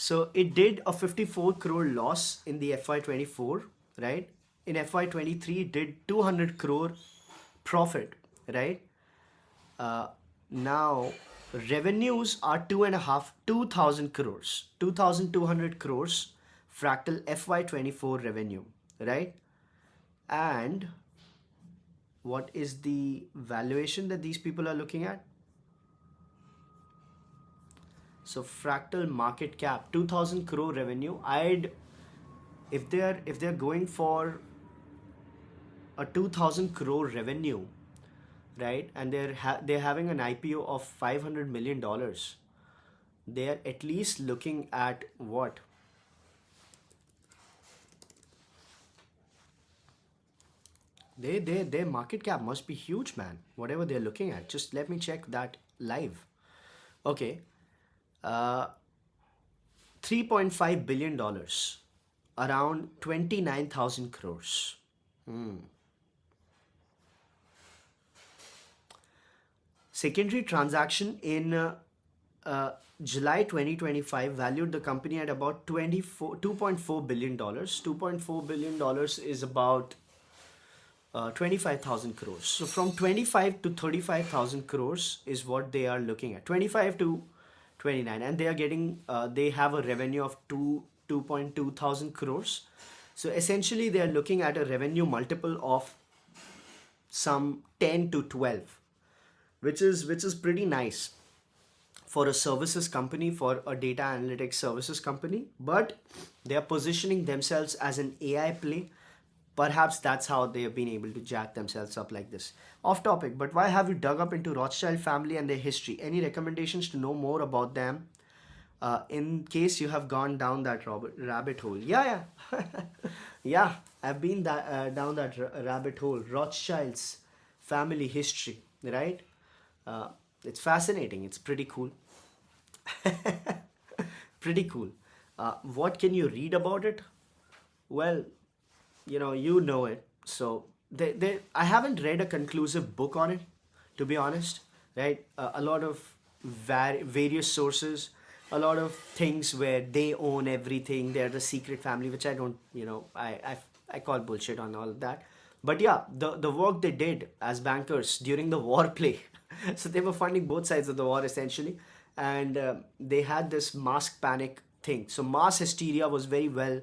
So it did a 54 crore loss in the FY24, right? In FY23, it did 200 crore profit, right? Now, revenues are 2,000 crores, 2,200 crores, Fractal FY24 revenue, right? And what is the valuation that these people are looking at? So Fractal market cap 2,000 crore revenue. If they're going for a 2,000 crore revenue, right? And they're having an IPO of $500 million. They're at least looking at what? Their market cap must be huge, man. Whatever they're looking at. Just let me check that live. Okay. $3.5 billion, around 29,000 crores. Secondary transaction in July 2025 valued the company at about $2.4 billion. $2.4 billion is about 25,000 crores. So from 25 to 35,000 crores is what they are looking at. 25 to 29, and they have a revenue of 2.2 thousand crores. So essentially they are looking at a revenue multiple of some 10 to 12, which is pretty nice for a services company, for a data analytics services company. But they are positioning themselves as an AI play. Perhaps that's how they have been able to jack themselves up like this. Off topic, but why have you dug up into Rothschild family and their history? Any recommendations to know more about them? In case you have gone down that rabbit hole. Yeah. Yeah, I've been down that rabbit hole. Rothschild's family history, right? It's fascinating. It's pretty cool. Pretty cool. What can you read about it? Well, you know it. So I haven't read a conclusive book on it, to be honest, right? A lot of various sources, a lot of things where they own everything. They're the secret family, which I don't, I call bullshit on all of that. But yeah, the work they did as bankers during the war play. So they were funding both sides of the war essentially, and they had this mask panic thing. So mass hysteria was very well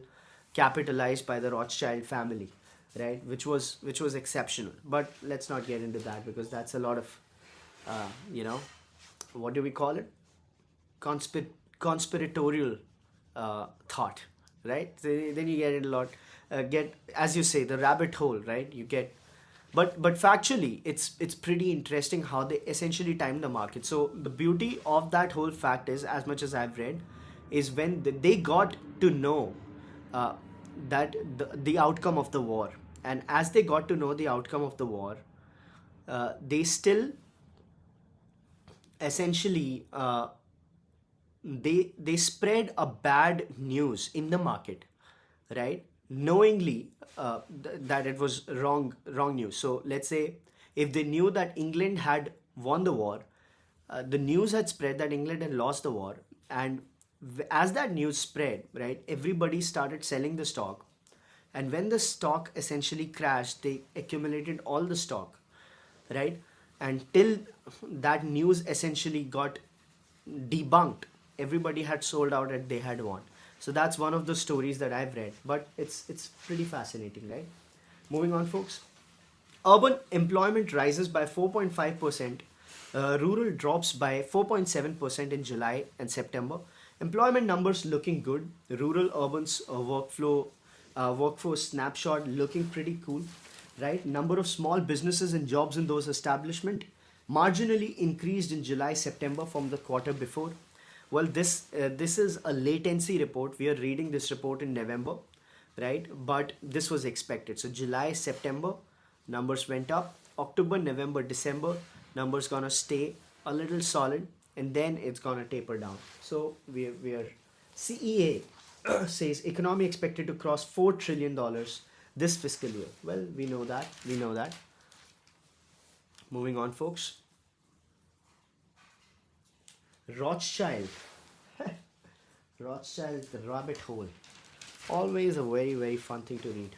capitalized by the Rothschild family, right? Which was exceptional. But let's not get into that because that's a lot of, what do we call it? Conspiratorial thought, right? So then you get it a lot. As you say, the rabbit hole, right? You get, but factually, it's pretty interesting how they essentially time the market. So the beauty of that whole fact is, as much as I've read, is when they got to know that the outcome of the war, and as they got to know the outcome of the war, they still essentially they spread a bad news in the market, right? knowingly that it was wrong news. So let's say if they knew that England had won the war, the news had spread that England had lost the war, and as that news spread, right, everybody started selling the stock, and when the stock essentially crashed, they accumulated all the stock, right, and till that news essentially got debunked, everybody had sold out and they had won. So that's one of the stories that I've read, but it's pretty fascinating, right? Moving on, folks. Urban employment rises by 4.5%. Rural drops by 4.7% in July and September. Employment numbers looking good. Rural urban's workforce snapshot looking pretty cool, right? Number of small businesses and jobs in those establishment marginally increased in July September from the quarter before. Well, this is a latency report. We are reading this report in November, right? But this was expected. So July September numbers went up. October, November, December numbers gonna stay a little solid, and then it's gonna taper down. So we are CEA says economy expected to cross $4 trillion this fiscal year. Well, we know that. We know that. Moving on, folks. Rothschild. Rothschild, the rabbit hole. Always a very, very fun thing to read.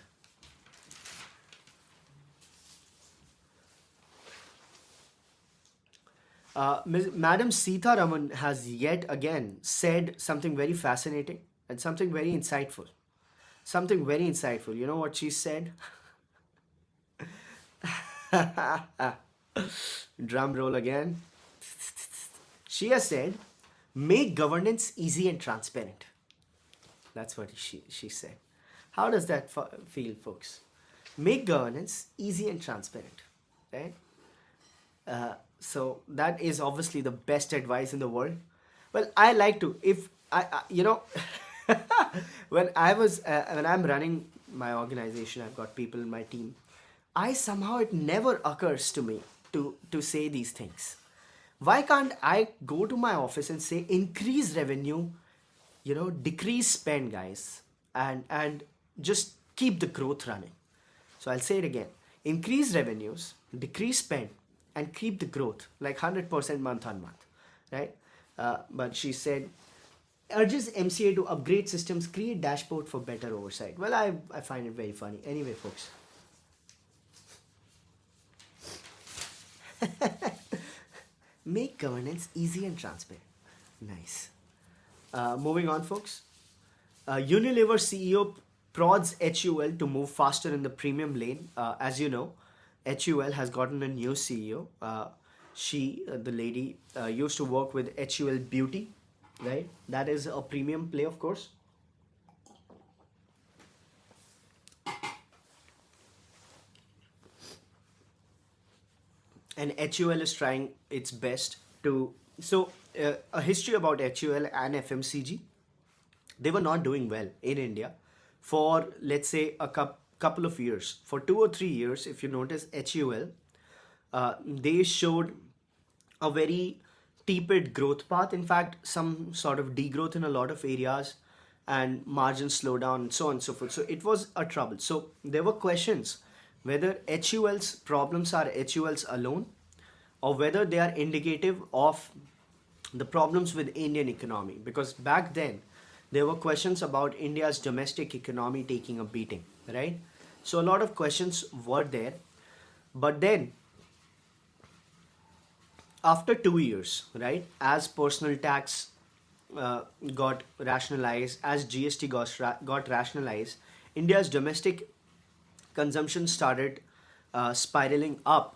Madam Sitharaman has yet again said something very fascinating and something very insightful. Something very insightful. You know what she said? Drum roll again. She has said, make governance easy and transparent. That's what she said. How does that feel, folks? Make governance easy and transparent, right? So that is obviously the best advice in the world. Well, I like to, if you know, when I'm running my organization, I've got people in my team. It never occurs to me to say these things. Why can't I go to my office and say increase revenue, decrease spend, guys, and just keep the growth running? So I'll say it again: increase revenues, decrease spend, and keep the growth like 100% month on month, right? But she said, urges MCA to upgrade systems, create dashboard for better oversight. Well, I find it very funny. Anyway, folks. Make governance easy and transparent. Nice. Moving on, folks. Unilever CEO prods HUL to move faster in the premium lane. As you know, HUL has gotten a new CEO. The lady, used to work with HUL Beauty, right? That is a premium play, of course. And HUL is trying its best to. So, a history about HUL and FMCG. They were not doing well in India for, let's say, a couple of years. For 2 or 3 years, if you notice, HUL, they showed a very tepid growth path. In fact, some sort of degrowth in a lot of areas, and margins slow down, and so on and so forth. So it was a trouble. So there were questions whether HUL's problems are HUL's alone, or whether they are indicative of the problems with Indian economy. Because back then, there were questions about India's domestic economy taking a beating, right? So a lot of questions were there. But then, after 2 years, right, as personal tax got rationalized, as GST got rationalized, India's domestic consumption started spiraling up.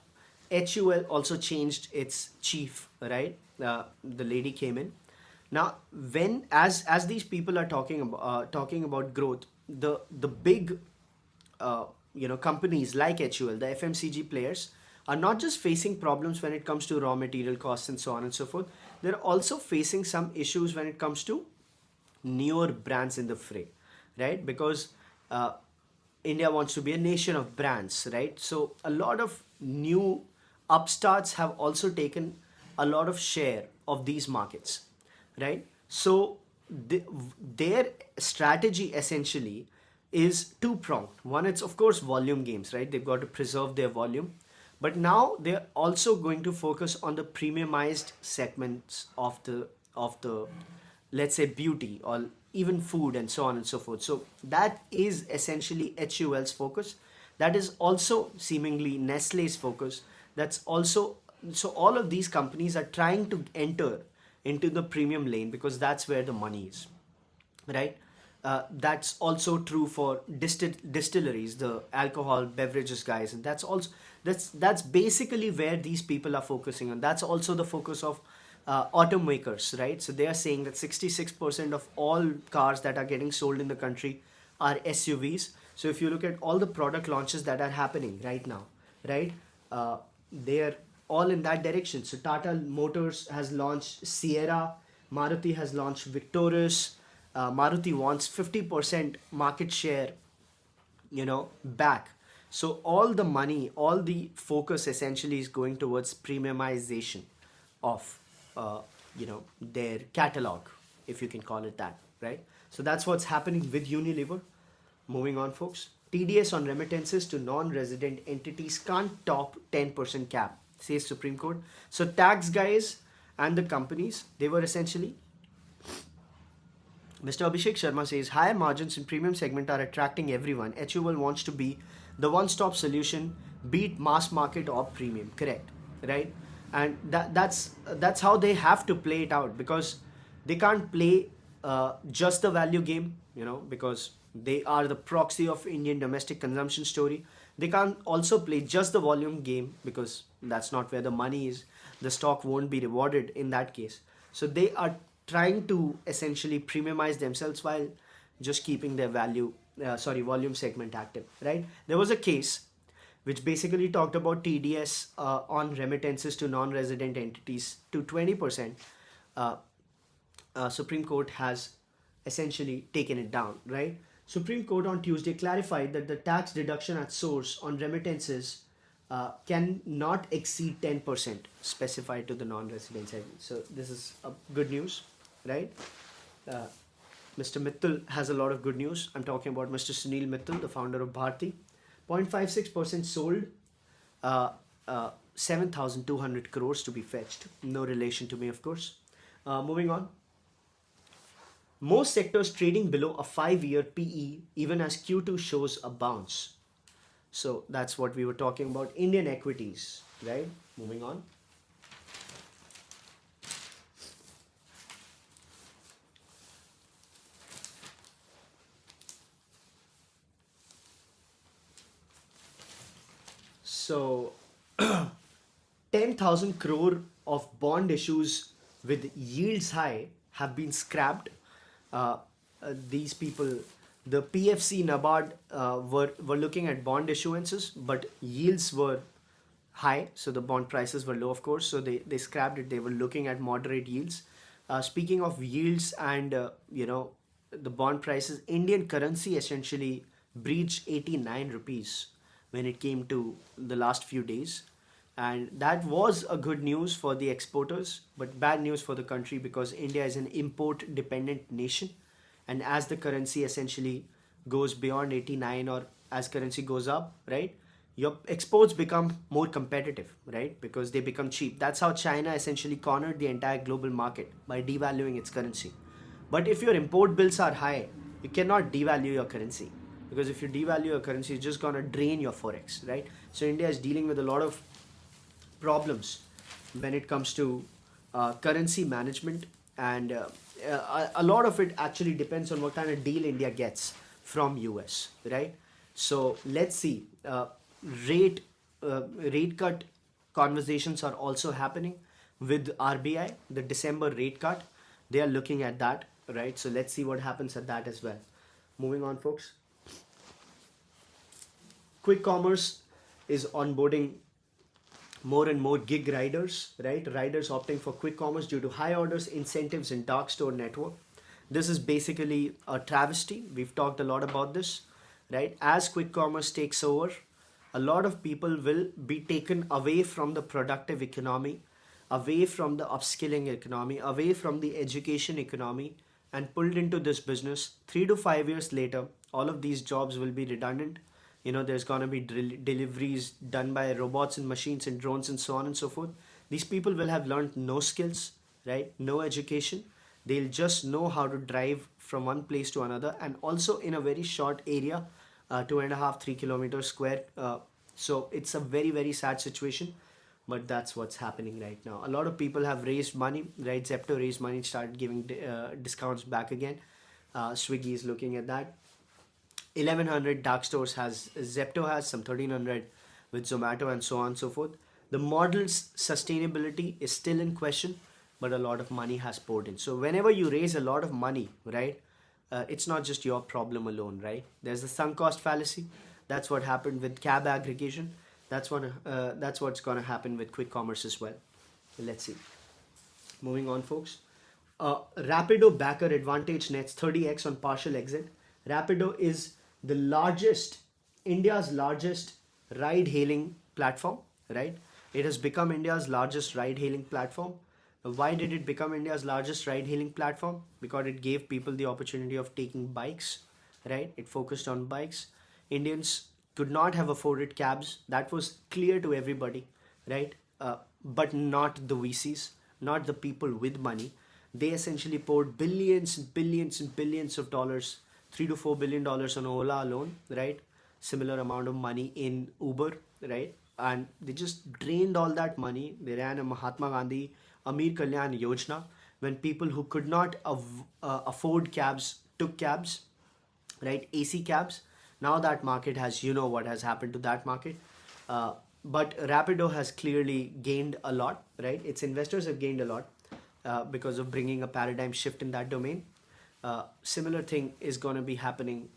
HUL also changed its chief, right? The lady came in. Now, as these people are talking about growth, the big companies like HUL, the FMCG players, are not just facing problems when it comes to raw material costs and so on and so forth. They're also facing some issues when it comes to newer brands in the fray, right? Because India wants to be a nation of brands, right? So a lot of new upstarts have also taken a lot of share of these markets, right? So their strategy essentially is two-pronged. One, it's of course volume games, right? They've got to preserve their volume. But now they're also going to focus on the premiumized segments of the let's say beauty or even food and so on and so forth. So that is essentially HUL's focus. That is also seemingly Nestle's focus. That's also, so all of these companies are trying to enter into the premium lane because that's where the money is, right? That's also true for distilleries, the alcohol beverages guys, and that's basically where these people are focusing on. That's also the focus of automakers, right? So they are saying that 66% of all cars that are getting sold in the country are SUVs. So if you look at all the product launches that are happening right now, right, they are all in that direction. So Tata Motors has launched Sierra, Maruti has launched Victoris. Maruti wants 50% market share, back. So all the money, all the focus essentially is going towards premiumization of, their catalog, if you can call it that, right? So that's what's happening with Unilever. Moving on, folks. TDS on remittances to non-resident entities can't top 10% cap, says Supreme Court. So tax guys and the companies, they were essentially, Mr. Abhishek Sharma says higher margins in premium segment are attracting everyone. HUL wants to be the one-stop solution, beat mass market or premium. Correct, right? And that's how they have to play it out, because they can't play just the value game, because they are the proxy of Indian domestic consumption story. They can't also play just the volume game because that's not where the money is. The stock won't be rewarded in that case. So they are trying to essentially premiumize themselves while just keeping their volume segment active, right? There was a case which basically talked about TDS on remittances to non-resident entities to 20%. Supreme Court has essentially taken it down, right? Supreme Court on Tuesday clarified that the tax deduction at source on remittances can not exceed 10% specified to the non-resident segment. So this is good news, right? Mr. Mittal has a lot of good news. I'm talking about Mr. Sunil Mittal, the founder of Bharti. 0.56% sold, 7,200 crores to be fetched. No relation to me, of course. Moving on. Most sectors trading below a 5-year PE, even as Q2 shows a bounce. So that's what we were talking about. Indian equities, right? Moving on. So 10,000 crore of bond issues with yields high have been scrapped. These people, the PFC NABARD were looking at bond issuances, but yields were high, so the bond prices were low, of course, so they scrapped it. They were looking at moderate yields. Speaking of yields and the bond prices, Indian currency essentially breached 89 rupees when it came to the last few days, and that was a good news for the exporters but bad news for the country, because India is an import dependent nation, and as the currency essentially goes beyond 89, or as currency goes up, right, your exports become more competitive, right, because they become cheap. That's how China essentially cornered the entire global market, by devaluing its currency. But if your import bills are high, you cannot devalue your currency, because if you devalue your currency, it's just gonna drain your forex, right? So India is dealing with a lot of problems when it comes to currency management, and a lot of it actually depends on what kind of deal India gets from US, right? So let's see. Rate cut conversations are also happening with RBI. The December rate cut, they are looking at that, right? So let's see what happens at that as well. Moving on, folks. Quick commerce is onboarding more and more gig riders, right? Riders opting for quick commerce due to high orders, incentives, and dark store network. This is basically a travesty. We've talked a lot about this, right? As quick commerce takes over, a lot of people will be taken away from the productive economy, away from the upskilling economy, away from the education economy, and pulled into this business, 3 to 5 years later, all of these jobs will be redundant. There's going to be deliveries done by robots and machines and drones and so on and so forth. These people will have learned no skills, right? No education. They'll just know how to drive from one place to another, and also in a very short area, 2.5, 3 kilometers square. So it's a very, very sad situation, but that's what's happening right now. A lot of people have raised money, right? Zepto raised money, started giving discounts back again. Swiggy is looking at that. 1100 dark stores has Zepto, has some 1300 with Zomato and so on and so forth. The model's sustainability is still in question, but a lot of money has poured in. So whenever you raise a lot of money, right, it's not just your problem alone, right? There's the sunk cost fallacy. That's what happened with cab aggregation. That's what's gonna happen with quick commerce as well. Let's see. Moving on, folks. Rapido backer advantage nets 30x on partial exit. Rapido is the India's largest ride-hailing platform, right? It has become India's largest ride-hailing platform. Why did it become India's largest ride-hailing platform? Because it gave people the opportunity of taking bikes, right? It focused on bikes. Indians could not have afforded cabs. That was clear to everybody, right? But not the VCs, not the people with money. They essentially poured billions and billions and billions of dollars, $3 to $4 billion on Ola alone, right? Similar amount of money in Uber, right? And they just drained all that money. They ran a Mahatma Gandhi Amir Kalyan Yojana, when people who could not afford cabs took cabs, right? AC cabs. Now that market has, what has happened to that market. But Rapido has clearly gained a lot, right? Its investors have gained a lot because of bringing a paradigm shift in that domain. Similar thing is going to be happening.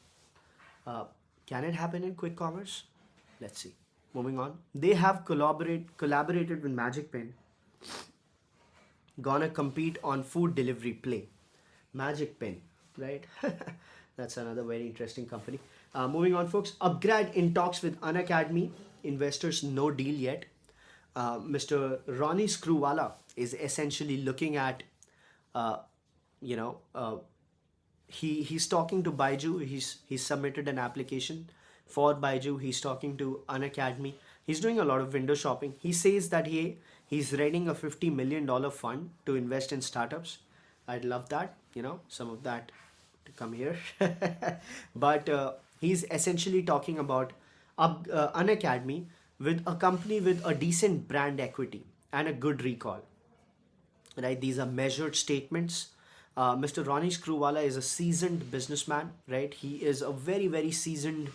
Can it happen in quick commerce? Let's see. Moving on. They have collaborated with Magic Pen. Gonna compete on food delivery play. Magic Pen, right? That's another very interesting company. Moving on, folks. UpGrad in talks with Unacademy. Investors, no deal yet. Mr. Ronnie Screwvala is essentially looking at, he's talking to Baiju. He's submitted an application for Baiju. He's talking to Unacademy. He's doing a lot of window shopping. He says that he's running a $50 million fund to invest in startups. I'd love that, some of that to come here. But he's essentially talking about Unacademy with a company with a decent brand equity and a good recall. Right? These are measured statements. Mr. Ronnie Screwvala is a seasoned businessman, right? He is a very, very seasoned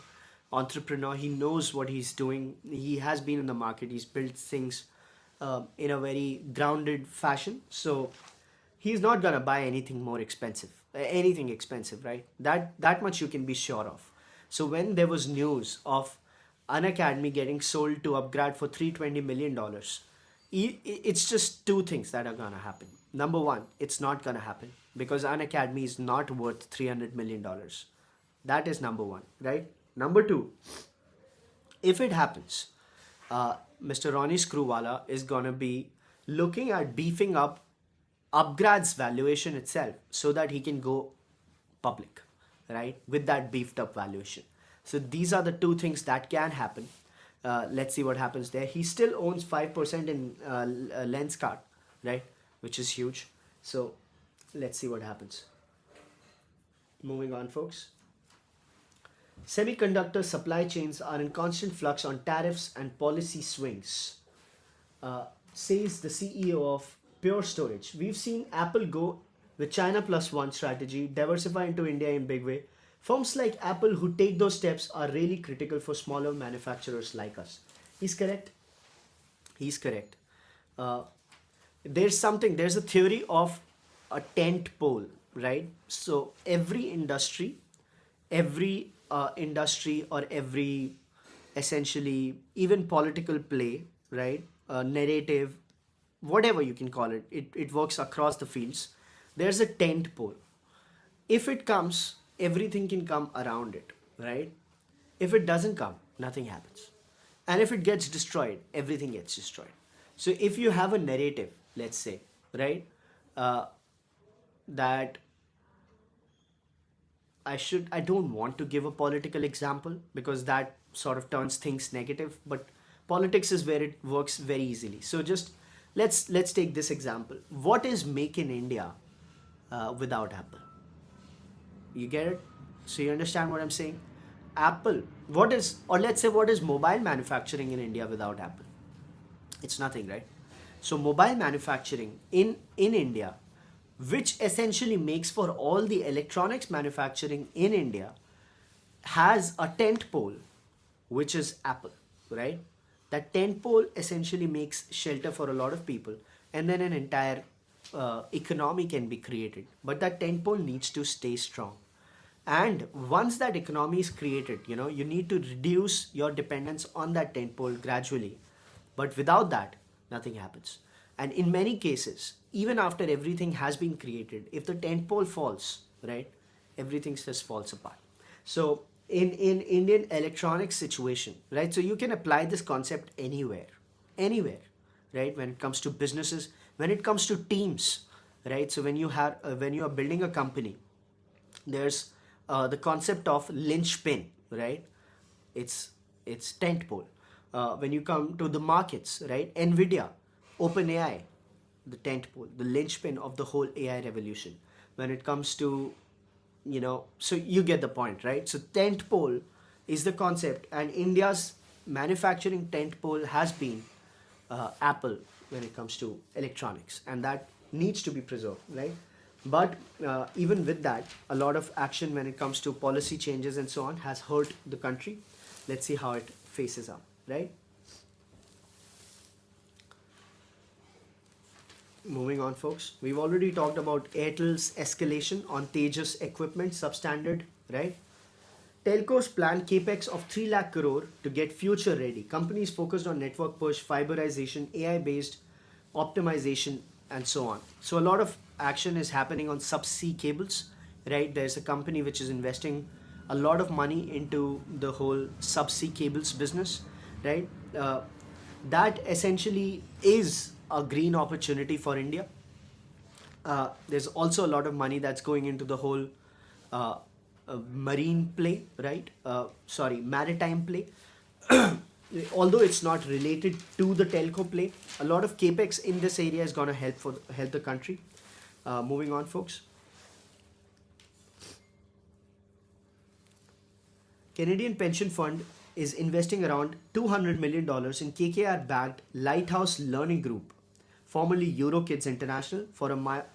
entrepreneur. He knows what he's doing. He has been in the market. He's built things in a very grounded fashion. So he's not gonna buy anything expensive, right? That much you can be sure of. So when there was news of Unacademy getting sold to UpGrad for $320 million, it's just two things that are gonna happen. Number one, it's not gonna happen because Unacademy is not worth $300 million. That is number one, right? Number two, if it happens, Mr. Ronnie Screwvala is gonna be looking at beefing up UpGrad's valuation itself so that he can go public, right? With that beefed up valuation. So these are the two things that can happen. Let's see what happens there. He still owns 5% in Lenskart, right? Which is huge. So let's see what happens. Moving on, folks. Semiconductor supply chains are in constant flux on tariffs and policy swings, says the CEO of Pure Storage. We've seen Apple go with China plus one strategy, diversify into India in big way. Firms like Apple who take those steps are really critical for smaller manufacturers like us. He's correct. He's correct. There's a theory of a tent pole, right? So every industry or every essentially even political play, right? Narrative, whatever you can call it, it works across the fields. There's a tent pole. If it comes, everything can come around it, right? If it doesn't come, nothing happens. And if it gets destroyed, everything gets destroyed. So if you have a narrative, let's say, right, that I don't want to give a political example because that sort of turns things negative, but politics is where it works very easily. So just let's take this example. What is Make in India without Apple? You get it? So you understand what I'm saying? Apple, what is, or let's say, what is mobile manufacturing in India without Apple? It's nothing, right? So mobile manufacturing in India, which essentially makes for all the electronics manufacturing in India, has a tent pole, which is Apple, right? That tent pole essentially makes shelter for a lot of people, and then an entire economy can be created. But that tent pole needs to stay strong. And once that economy is created, you need to reduce your dependence on that tent pole gradually. But without that, nothing happens. And in many cases, even after everything has been created, if the tent pole falls, right, everything just falls apart. So in Indian electronics situation, right, so you can apply this concept anywhere, right, when it comes to businesses, when it comes to teams, right. So when you are building a company, there's the concept of linchpin, right? It's tent pole. When you come to the markets, right? Nvidia, OpenAI, the tent pole, the linchpin of the whole AI revolution. When it comes to, so you get the point, right? So tent pole is the concept, and India's manufacturing tent pole has been Apple when it comes to electronics, and that needs to be preserved, right? But even with that, a lot of action when it comes to policy changes and so on has hurt the country. Let's see how it faces up, right? Moving on, folks. We've already talked about Airtel's escalation on Tejas equipment substandard, right? Telcos plan capex of 3 lakh crore to get future ready. Companies focused on network push, fiberization, AI-based optimization, and so on. So a lot of action is happening on subsea cables, right? There's a company which is investing a lot of money into the whole subsea cables business, right? That essentially is a green opportunity for India. There's also a lot of money that's going into the whole marine play, right? Maritime play. Although it's not related to the telco play, a lot of capex in this area is going to help the country. Moving on, folks. Canadian pension fund is investing around $200 million in KKR backed Lighthouse Learning Group, formerly EuroKids International, for a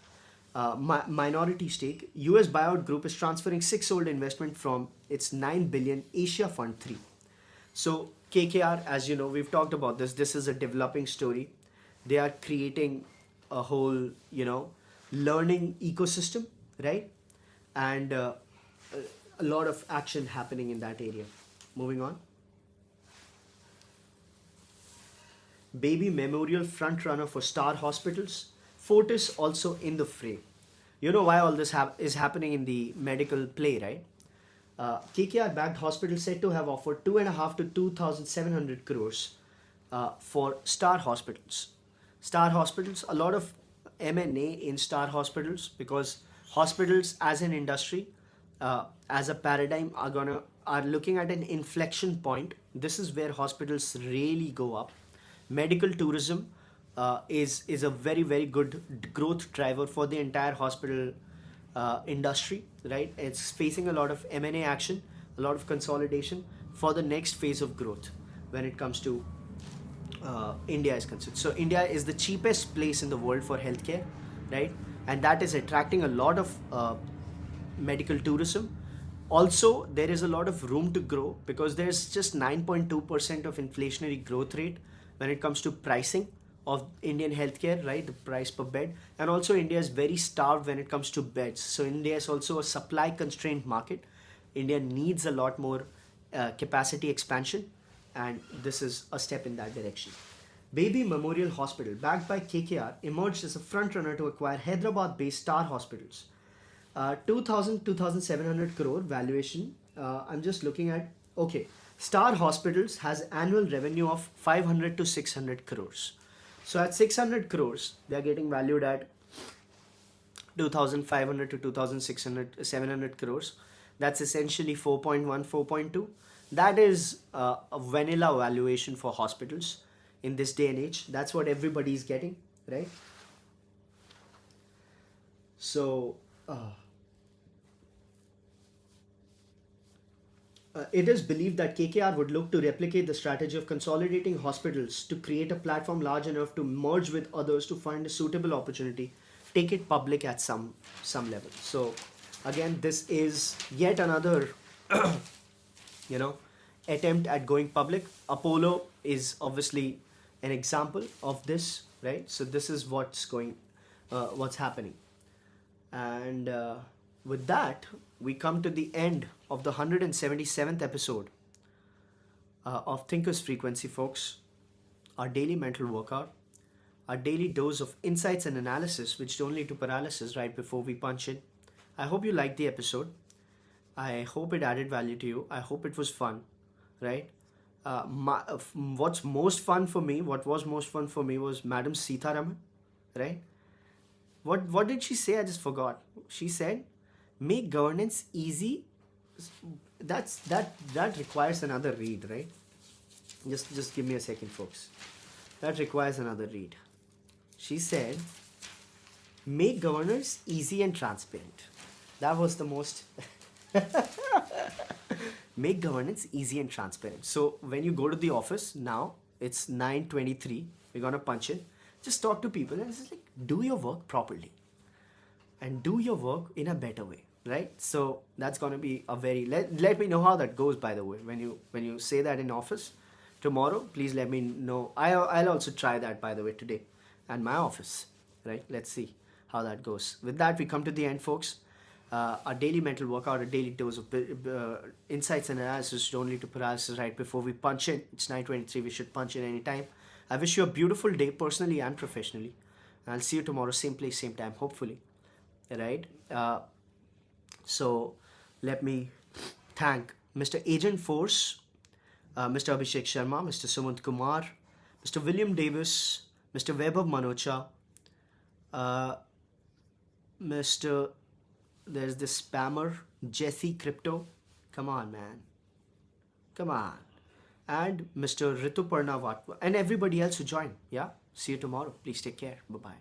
minority stake. US buyout group is transferring 6-fold investment from its $9 billion Asia Fund 3. So KKR, as you know, we've talked about this. This is a developing story. They are creating a whole, learning ecosystem, right? And a lot of action happening in that area. Moving on. Baby Memorial frontrunner for Star Hospitals. Fortis also in the fray. You know why all this is happening in the medical play, right? KKR backed hospital said to have offered 2.5 to 2,700 crores for Star Hospitals. Star Hospitals, a lot of M&A in Star Hospitals, because hospitals as an industry, as a paradigm, are looking at an inflection point. This is where hospitals really go up. Medical tourism is a very, very good growth driver for the entire hospital industry, right? It's facing a lot of M&A action, a lot of consolidation for the next phase of growth when it comes to India is concerned. So India is the cheapest place in the world for healthcare, right? And that is attracting a lot of medical tourism. Also, there is a lot of room to grow because there's just 9.2% of inflationary growth rate when it comes to pricing of Indian healthcare, right? The price per bed. And also India is very starved when it comes to beds. So India is also a supply constrained market. India needs a lot more capacity expansion, and this is a step in that direction. Baby Memorial Hospital, backed by KKR, emerged as a frontrunner to acquire Hyderabad-based Star Hospitals. 2,700 crore valuation. I'm just looking at, okay, Star Hospitals has annual revenue of 500 to 600 crores. So at 600 crores, they are getting valued at 2,500 to 2,600, 700 crores. That's essentially 4.1, 4.2. That is a vanilla valuation for hospitals in this day and age. That's what everybody is getting, right? So it is believed that KKR would look to replicate the strategy of consolidating hospitals to create a platform large enough to merge with others to find a suitable opportunity, take it public at some level. So again, this is yet another you know attempt at going public. Apollo is obviously an example of this, right? So this is what's happening. And with that, we come to the end of the 177th episode of Thinker's Frequency, folks. Our daily mental workout, our daily dose of insights and analysis, which don't lead to paralysis right before we punch in. I hope you liked the episode. I hope it added value to you. I hope it was fun, right? What was most fun for me was Madam Sitharaman, right? What did she say? I just forgot. She said, "Make governance easy." That requires another read, right? Just give me a second, folks. That requires another read. She said, "Make governance easy and transparent." That was the most. Make governance easy and transparent. So when you go to the office now, it's 9:23. We're gonna punch in. Just talk to people and it's like, do your work properly and do your work in a better way, right? So that's gonna be a very let me know how that goes. By the way, when you say that in office tomorrow, please let me know. I'll also try that, by the way, today at my office, right? Let's see how that goes. With that, we come to the end, folks. Our daily mental workout, a daily dose of insights and analysis don't lead to paralysis right before we punch in. It's 9:23. We should punch in anytime. I wish you a beautiful day, personally and professionally. I'll see you tomorrow, same place, same time, hopefully. Right? So let me thank Mr. Agent Force, Mr. Abhishek Sharma, Mr. Sumanth Kumar, Mr. William Davis, Mr. Vaibhav Manocha, Mr. There's this spammer, Jesse Crypto. Come on, man. Come on. And Mr. Rituparna Vatva and everybody else who joined. Yeah? See you tomorrow. Please take care. Bye-bye.